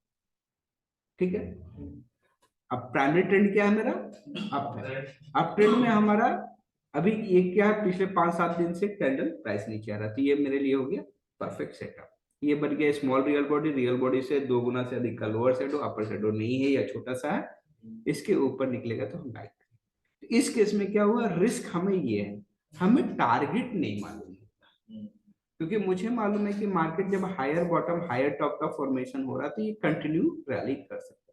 ठीक है। अब प्राइमरी ट्रेंड क्या है मेरा, अप है, अप ट्रेंड में हमारा अभी ये क्या है, पिछले 5-7 दिन से कैंडल प्राइस नीचे आ रहा, तो ये मेरे लिए हो गया परफेक्ट सेटअप। ये बन गया स्मॉल रियल बॉडी से 2 गुना से अधिक का लोअर शेडो, अपर शेडो नहीं है या छोटा सा है, इसके ऊपर निकलेगा तो हम बाइक। तो इस केस में क्या हुआ, रिस्क हमें ये है, हमें टारगेट नहीं मालूम होता, क्योंकि मुझे मालूम है कि मार्केट जब हायर बॉटम हायर टॉप का फॉर्मेशन हो रहा है तो ये कंटिन्यू रैली कर सकता है।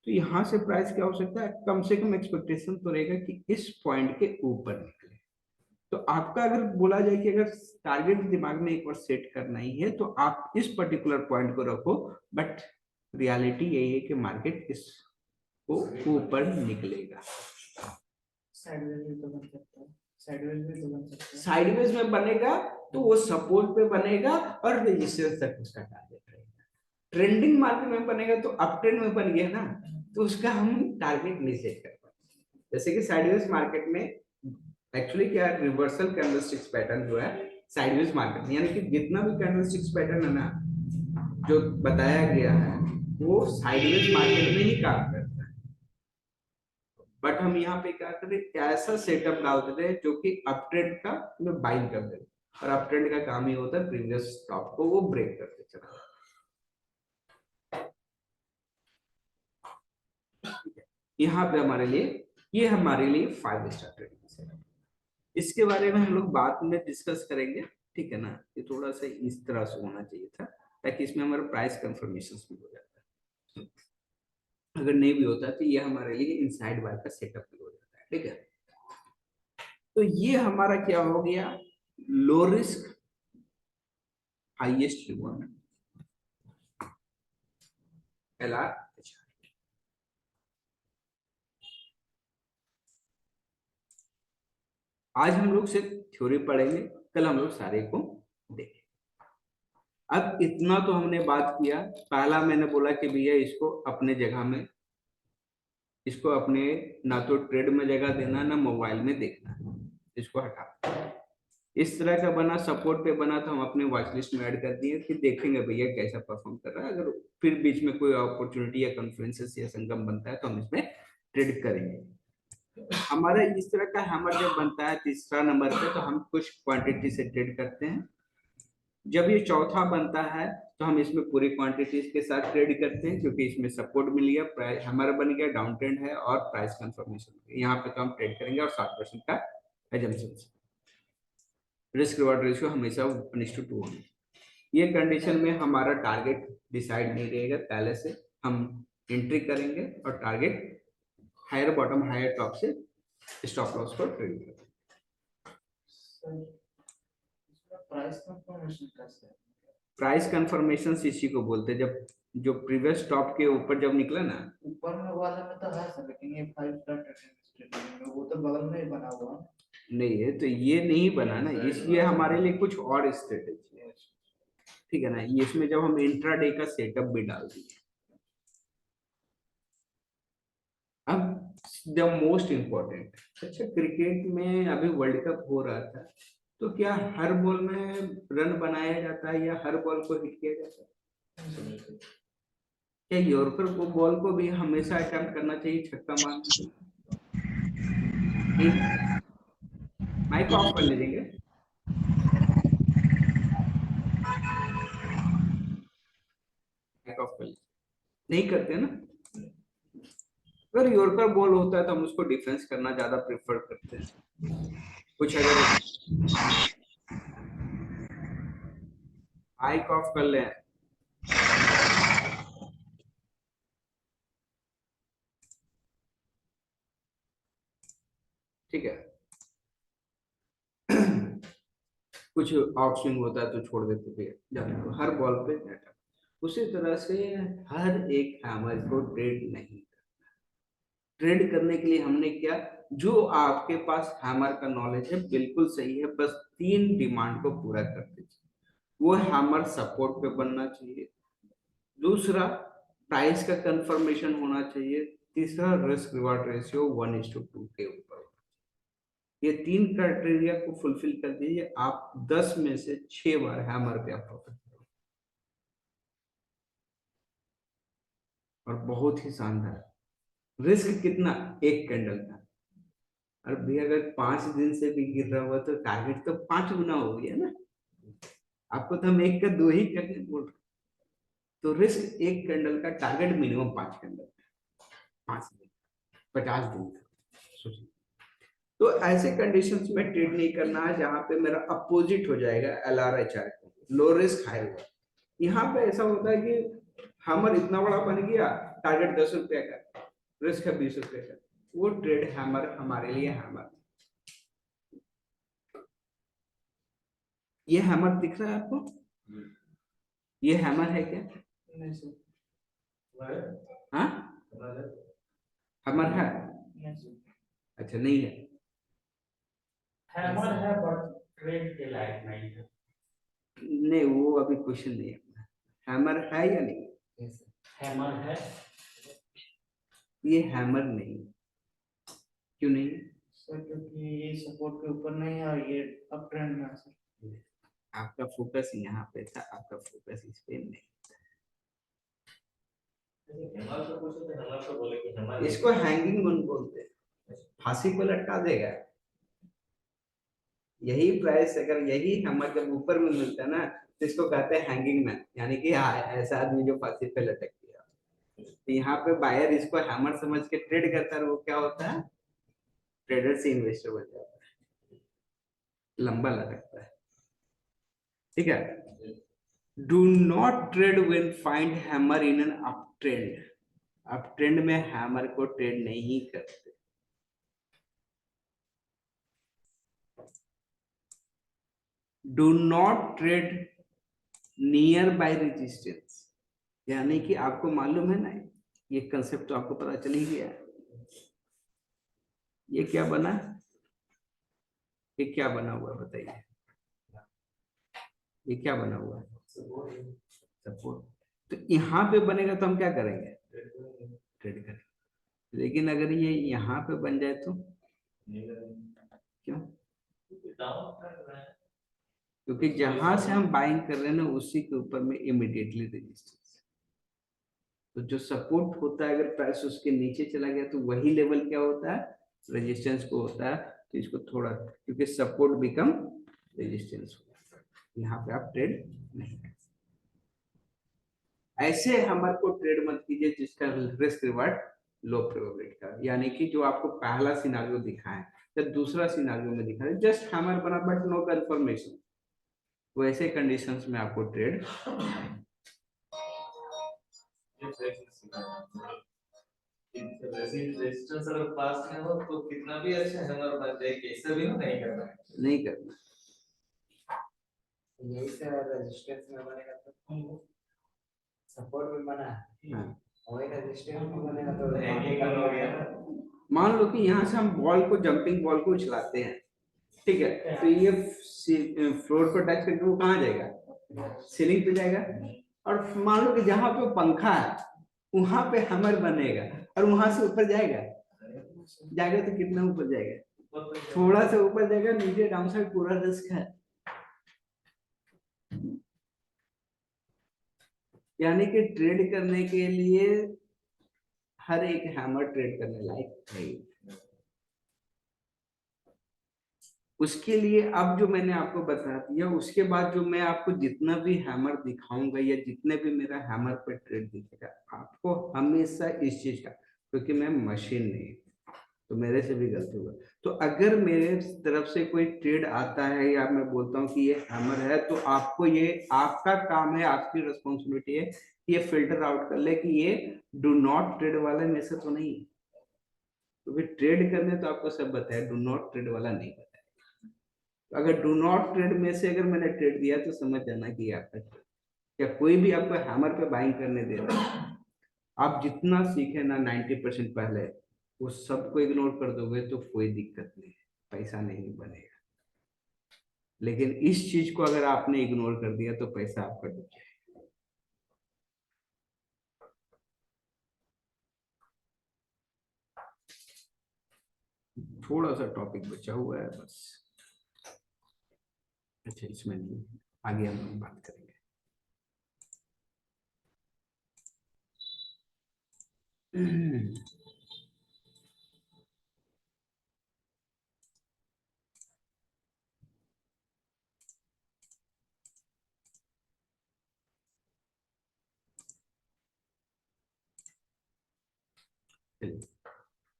तो यहाँ से प्राइस क्या हो सकता है, कम से कम एक्सपेक्टेशन तो रहेगा कि इस पॉइंट के ऊपर निकले। तो आपका अगर बोला जाए कि अगर टारगेट दिमाग में एक बार सेट करना ही है तो आप इस पर्टिकुलर पॉइंट को रखो, बट रियलिटी यही है कि मार्केट इसको ऊपर निकलेगा। साइडवेज भी तो बन सकता है, साइडवेज भी तो बन सकता है। साइडवेज में बनेगा तो वो सपोर्ट पे बनेगा और रेजिस्टेंस तक उसका टारगेट रहेगा। ट्रेंडिंग मार्केट में बनेगा तो अप ट्रेंड में बन गया ना, तो उसका हम टारगेट नहीं सेट कर पाते। जैसे कि साइडवेज मार्केट में एक्चुअली क्या है, रिवर्सल कैंडलस्टिक्स पैटर्न जो है साइडवेज मार्केट में, यानी कि जितना भी कैंडलस्टिक्स पैटर्न है ना जो बताया गया है वो साइडवेज मार्केट में ही काम करता है। बट हम यहाँ पे क्या करते हैं, ऐसा सेटअप डालते थे जो कि अप ट्रेंड का में बाइंग कर दे, और अप ट्रेंड का काम ही होता है प्रीवियस टॉप को वो ब्रेक करते चला। यहाँ पे हमारे लिए ये हमारे लिए 5 स्टार ट्रेडिंग है। इसके बारे में हम लोग बाद में डिस्कस करेंगे, ठीक है ना। ये थोड़ा सा इस तरह से होना चाहिए था ताकि इसमें हमारा प्राइस कंफर्मेशन भी हो जाता है। अगर नहीं भी होता तो ये हमारे लिए इनसाइड बाय का सेटअप भी हो जाता है, ठीक है। तो ये हमारा क्या हो गया, low risk highest reward LR। आज हम लोग सिर्फ थ्योरी पढ़ेंगे, कल हम लोग सारे को देखेंगे। अब इतना तो हमने बात किया। पहला मैंने बोला कि भैया इसको अपने जगह में, इसको अपने ना तो ट्रेड में जगह देना ना मोबाइल में देखना, इसको हटा। इस तरह का बना, सपोर्ट पे बना, तो हम अपने वॉच लिस्ट में ऐड कर दिए कि देखेंगे भैया कैसा परफॉर्म कर रहा है। अगर फिर बीच में कोई अपॉर्चुनिटी या कॉन्फ्रेंसेस या संगम बनता है तो हम इसमें ट्रेड करेंगे। हमारा इस तरह का हैमर जब बनता है तीसरा नंबर पे, तो हम कुछ क्वांटिटी से ट्रेड करते हैं। जब ये चौथा बनता है तो हम इसमें पूरी क्वांटिटीज के साथ ट्रेड करते हैं, क्योंकि इसमें सपोर्ट मिल गया, प्राइस हमारा बन गया, डाउन ट्रेंड है और प्राइस कंफर्मेशन। यहाँ पे तो हम ट्रेड करेंगे और 60% का एजम्पशन। रिस्क रिवॉर्ड रेशियो हमेशा 1:2 होना। ये कंडीशन में हमारा टारगेट डिसाइड नहीं रहेगा, पहले से हम एंट्री करेंगे और target higher bottom higher top से स्टॉप लॉस को ट्रेड करेंगे। प्राइस कंफर्मेशन कैसे है? प्राइस कंफर्मेशन इसी को बोलते हैं, जब जो प्रीवियस टॉप के ऊपर जब निकला ना, ऊपर में वाले में तो है सर, लेकिन ये 5 स्टार ट्रेडिंग स्ट्रेटजी में वो तो बगल में ही बना हुआ है। नहीं है तो ये नहीं बना ना, इसलिए हमारे लिए कुछ और स्ट्रेटेजी है, ठीक है ना। इसमें जब हम इंट्राडे का सेटअप भी डाल दिए। अब द मोस्ट इम्पोर्टेंट, अच्छा क्रिकेट में अभी वर्ल्ड कप हो रहा था, तो क्या हर बॉल में रन बनाया जाता है या हर बॉल को हिट किया जाता है? क्या यॉर्कर को बॉल को भी हमेशा अटेम्प्ट करना चाहिए छक्का मारने के लिए? माइक ऑफ कर लीजिए। माइक ऑफ कर लीजिए। नहीं करते ना। अगर यॉर्कर बॉल होता है तो हम उसको डिफेंस करना ज्यादा प्रेफर करते हैं। कुछ अगर माइक ऑफ कर लें, ठीक है। कुछ ऑफ स्विंग होता है तो छोड़ देते थे, जब हर बॉल पे बैठा। उसी तरह से हर एक हैमर को ट्रेड नहीं करना। ट्रेड करने के लिए हमने क्या, जो आपके पास हैमर का नॉलेज है बिल्कुल सही है, बस 3 डिमांड को पूरा कर दीजिए। वो हैमर सपोर्ट पे बनना चाहिए, दूसरा प्राइस का कंफर्मेशन होना चाहिए, तीसरा रिस्क रिवार्ड रेशियो 1:2 के ऊपर। ये 3 क्राइटेरिया को फुलफिल कर दीजिए, आप 10 में से 6 बार हैमर पे आप प्रॉफिट करोगे, और बहुत ही शानदार। रिस्क कितना? 1 कैंडल का। और भी अगर 5 दिन से भी गिर रहा हुआ तो टारगेट तो 5 गुना हो गया ना। आपको तो हम 1 का 2 ही करने बोल रहे। तो रिस्क 1 कैंडल का, टारगेट मिनिमम 5 कैंडल, 5 दिन, 50 दिन का सोचिए। तो ऐसे कंडीशंस में ट्रेड नहीं करना है जहां पे मेरा अपोजिट हो जाएगा LRHR, low risk high reward. यहाँ पे ऐसा होता है कि हैमर इतना बड़ा बन गया, टारगेट 10 रुपए का, रिस्क है 20 रुपए का, वो ट्रेड हैमर हमारे लिए हैमर। ये हैमर दिख रहा है आपको? ये हैमर है क्या? नहीं सर। हाँ हैमर है? नहीं सर। अच्छा नहीं है। हैमर है बट ट्रेड के लायक नहीं है। नहीं वो अभी क्वेश्चन नहीं है, हैमर है या नहीं? हैमर है। ये हैमर नहीं। क्यों नहीं? सर क्योंकि ये सपोर्ट के ऊपर नहीं है और ये अप ट्रेंड में है सर। आपका फोकस यहाँ पे था, आपका फोकस इस पे नहीं। हैमर से पूछो तो हैमर से बोले कि हैमर इसको हैंगिंग मन बोलते हैं, फांसी पे लटका देगा। यही प्राइस अगर यही हैमर जब ऊपर में मिलता है ना, तो इसको कहते हैं हैंगिंग मैन, यानी कि ऐसा आदमी जो फांसी पे लटक गया। तो यहाँ पे बायर इसको हैमर समझ के ट्रेड करता है, वो क्या होता है, ट्रेडर से इन्वेस्टर बन जाता है, लंबा लटकता है, ठीक है। Do not trade when find hammer in an up trend. Up trend में हैमर को ट्रेड नहीं करते। Do not trade near by resistance, यानी कि आपको मालूम है ना, ये कंसेप्ट तो आपको पता चल ही गया। ये क्या बना, ये क्या बना हुआ है बताइए, ये क्या बना हुआ है? सपोर्ट। तो यहाँ पे बनेगा तो हम क्या करेंगे, ट्रेड करेंगे। लेकिन अगर ये यहाँ पे बन जाए तो क्यों, क्योंकि जहां से हम बाइंग कर रहे हैं ना उसी के ऊपर में इमीडिएटली रेजिस्टेंस। तो जो सपोर्ट होता है अगर प्राइस उसके नीचे चला गया तो वही लेवल क्या होता है, रेजिस्टेंस को होता है। तो इसको थोड़ा, क्योंकि सपोर्ट बिकम रेजिस्टेंस होता है, यहाँ पे आप ट्रेड नहीं कर सकते। ऐसे हमारे को ट्रेड मत कीजिए जिसका रिस्क रिवार्ड लो प्रोबेबिलिटी का, यानी कि जो आपको पहला सिनारियो दिखा है या दूसरा सिनारियो में दिखा है जस्ट हैमर बना बट नो कंफर्मेशन, वैसे कंडीशंस में आपको ट्रेड रेजिस्टेंस अगर पास में हो तो कितना भी अच्छा हैमर बन जाए कैसे भी नहीं करना है, नहीं करना। यही से रेजिस्टेंस में बनेगा तो सपोर्ट में बना है, हाँ। वही रेजिस्टेंस में बनेगा तो हैंगिंग हो गया। मान लो कि यहाँ से हम बॉल को, जंपिंग बॉल को उछलाते हैं, ठीक है, तो ये फ्लोर पर टच करके वो कहाँ जाएगा, सीलिंग पे जाएगा। और मान लो कि जहां पे पंखा है वहां पे हैमर बनेगा और वहां से ऊपर जाएगा, जाएगा तो कितना ऊपर जाएगा, थोड़ा सा ऊपर जाएगा, नीचे डाउन साइड पूरा रिस्क है। यानी कि ट्रेड करने के लिए हर एक हैमर ट्रेड करने लायक है। उसके लिए अब जो मैंने आपको बता दिया, उसके बाद जो मैं आपको जितना भी हैमर दिखाऊंगा या जितने भी मेरा हैमर पर ट्रेड दिखेगा, आपको हमेशा इस चीज का, क्योंकि मैं मशीन नहीं तो मेरे से भी गलती होगा, तो अगर मेरे तरफ से कोई ट्रेड आता है या मैं बोलता हूँ कि ये हैमर है, तो आपको ये आपका काम है, आपकी रिस्पॉन्सिबिलिटी है कि ये फिल्टर आउट कर ले कि ये डू नॉट ट्रेड वाला में से तो नहीं है। क्योंकि ट्रेड करने तो आपको सब बताया, डू नॉट ट्रेड वाला नहीं बताया। तो अगर डू नॉट ट्रेड में से अगर मैंने ट्रेड दिया तो समझ जाना कि आपका ट्रेड, या कोई भी आपको हैमर पे बाइंग करने दे रहा है, आप जितना सीखे ना 90% पहले वो सबको इग्नोर कर दोगे तो कोई दिक्कत नहीं है, पैसा नहीं बनेगा। लेकिन इस चीज को अगर आपने इग्नोर कर दिया तो पैसा आपका डूब जाएगा। थोड़ा सा टॉपिक बचा हुआ है बस, अच्छा इसमें नहीं, आगे हम लोग बात करेंगे।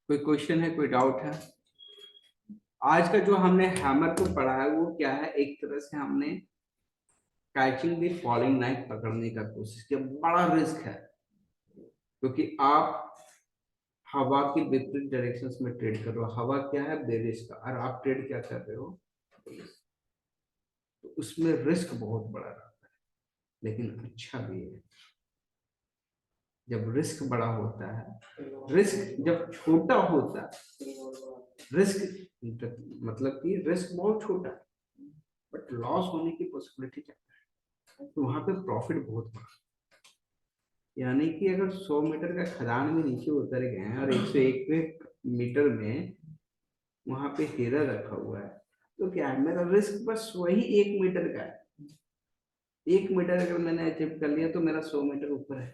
कोई क्वेश्चन है, कोई डाउट है? आज का जो हमने हैमर को पढ़ा है वो क्या है, एक तरह से हमने कैचिंग द फॉलिंग नाइफ पकड़ने का कोशिश किया। बड़ा रिस्क है क्योंकि आप हवा की विपरीत डायरेक्शंस में ट्रेड कर रहे हो। हवा क्या है, बेरिश का, और आप ट्रेड क्या कर रहे हो, तो उसमें रिस्क बहुत बड़ा रहता है, लेकिन अच्छा भी है। जब रिस्क बड़ा होता है, रिस्क जब छोटा होता है, रिस्क मतलब कि रिस्क बहुत छोटा है बट लॉस होने की पॉसिबिलिटी ज्यादा है, तो वहां पे प्रॉफिट बहुत बड़ा। यानी कि अगर 100 मीटर का खदान में नीचे उतर गए हैं और 101 मीटर में वहां पे हीरा रखा हुआ है, तो क्या है, मेरा रिस्क बस वही 1 मीटर का है। 1 मीटर अगर मैंने अचीव कर लिया तो मेरा 100 मीटर ऊपर है,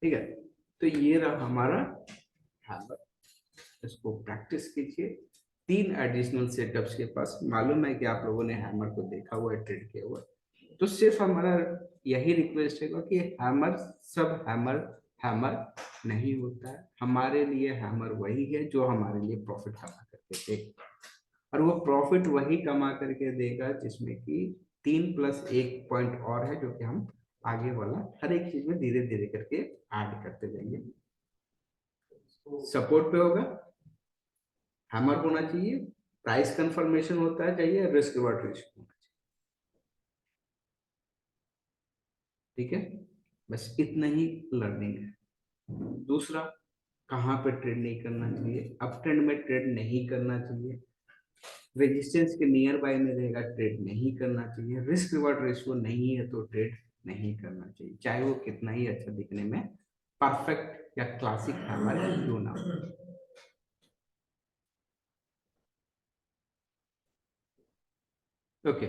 ठीक है। तो ये रहा हमारा हैमर, इसको प्रैक्टिस कीजिए। 3 एडिशनल सेटअप्स के पास, मालूम है कि आप लोगों ने हैमर को देखा हुआ है, ट्रेड किया हुआ है, तो सिर्फ हमारा यही रिक्वेस्ट है कि हैमर, सब हैमर हैमर नहीं होता है। हमारे लिए हैमर वही है जो हमारे लिए प्रॉफिट कमा करके दे, और वो प्रॉफिट वही कमा करके देगा जिसमें कि 3+1 पॉइंट और है, जो कि हम आगे वाला हर एक चीज में धीरे धीरे करके ऐड करते जाएंगे। सपोर्ट पे होगा, हैमर होना चाहिए, प्राइस कंफर्मेशन होता है चाहिए, रिस्क रिवॉर्ड रेशियो होना चाहिए, ठीक है। बस इतना ही लर्निंग है। दूसरा, कहाँ पे ट्रेड नहीं करना चाहिए, अप ट्रेंड में ट्रेड नहीं करना चाहिए, रेजिस्टेंस के नियर बाय में रहेगा, ट्रेड नहीं करना चाहिए। रिस्क रिवॉर्ड रेशियो नहीं है तो ट्रेड नहीं करना चाहिए, चाहे वो कितना ही अच्छा दिखने में परफेक्ट या क्लासिक हैमर क्यों ना हो। ओके,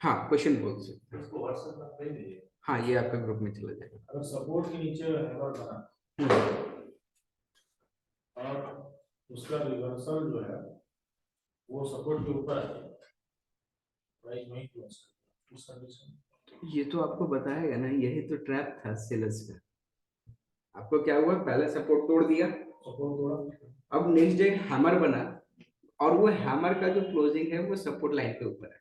हाँ क्वेश्चन बोल सकते हैं। इसको व्हाट्सएप में भेज दीजिए। हाँ ये आपके ग्रुप में चला जाएगा। अगर सपोर्ट के नीचे हैमर बना और उसका रिवर्सल जो है वो सपोर्ट के ऊपर है, प्राइस वहीं क्लोज करता है उस कंडीशन। ये तो आपको बताएगा ना, यही तो ट्रैप था सेलर्स का। आपको क्या हुआ, पहले सपोर्ट तोड़ दिया, सपोर्ट थोड़ा अब नेक्स्ट डे हैमर बना और वो हैमर का जो क्लोजिंग है वो सपोर्ट लाइन के ऊपर है।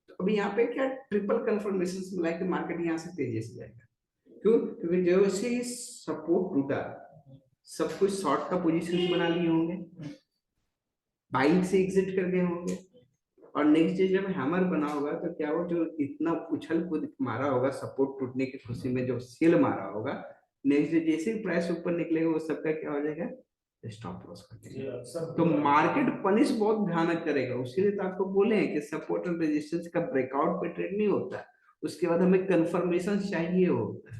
तो अभी यहाँ पे क्या ट्रिपल कंफर्मेशन मिला के मार्केट यहाँ से तेजी से जाएगा। क्यों? क्योंकि जैसे ही सपोर्ट टूटा सब कुछ शॉर्ट का पोजीशन बना लिए होंगे, बाइंग से एग्जिट कर गए होंगे, और नेक्स्ट डे जब हैमर बना होगा तो क्या वो जो इतना उछल कूद मारा होगा सपोर्ट टूटने की खुशी में, जो सेल मारा होगा, नेक्स्ट डे जैसे ही प्राइस ऊपर निकलेगा वो सबका क्या हो जाएगा, स्टॉप लॉस कर ये देगा। अक्सर तो मार्केट पनिश बहुत भयानक करेगा। उसीलिए तो आपको बोले हैं कि सपोर्ट और रेजिस्टेंस का ब्रेकआउट पे ट्रेड नहीं होता, उसके बाद हमें कंफर्मेशन चाहिए होता है।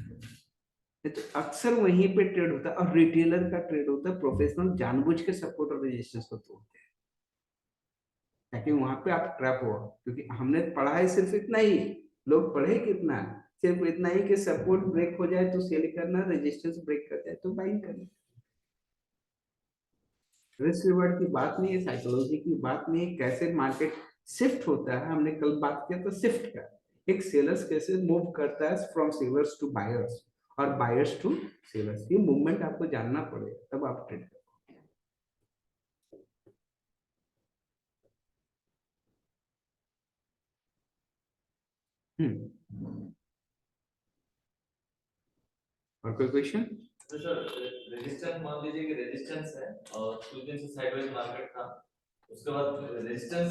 तो अक्सर वहीं पे ट्रेड होता है और रिटेलर का ट्रेड होता है। प्रोफेशनल जानबूझ के सपोर्ट और रेजिस्टेंस को तोड़ते हैं ताकि वहां पे आप ट्रैप हो। क्योंकि हमने पढ़ा है सिर्फ इतना ही, लोग पढ़े कितना, सिर्फ इतना ही कि सपोर्ट ब्रेक हो जाए तो सेल करना, रेजिस्टेंस ब्रेक कर जाए तो बाइंग करना। रिस्क रिवॉर्ड की बात नहीं है, साइकोलॉजी की बात नहीं है, कैसे मार्केट शिफ्ट होता है। हमने कल बात किया तो शिफ्ट का, एक सेलर्स कैसे मूव करता है फ्रॉम सेलर्स टू बायर्स और बायर्स टू सेलर्स, ये मूवमेंट आपको जानना पड़ेगा तब आप ट्रेड करोगे। और कोई क्वेश्चन? तो सर रेजिस्टेंस मान लीजिए कि रेजिस्टेंस है और कुछ दिन से साइडवेज मार्केट था, उसके बाद रेजिस्टेंस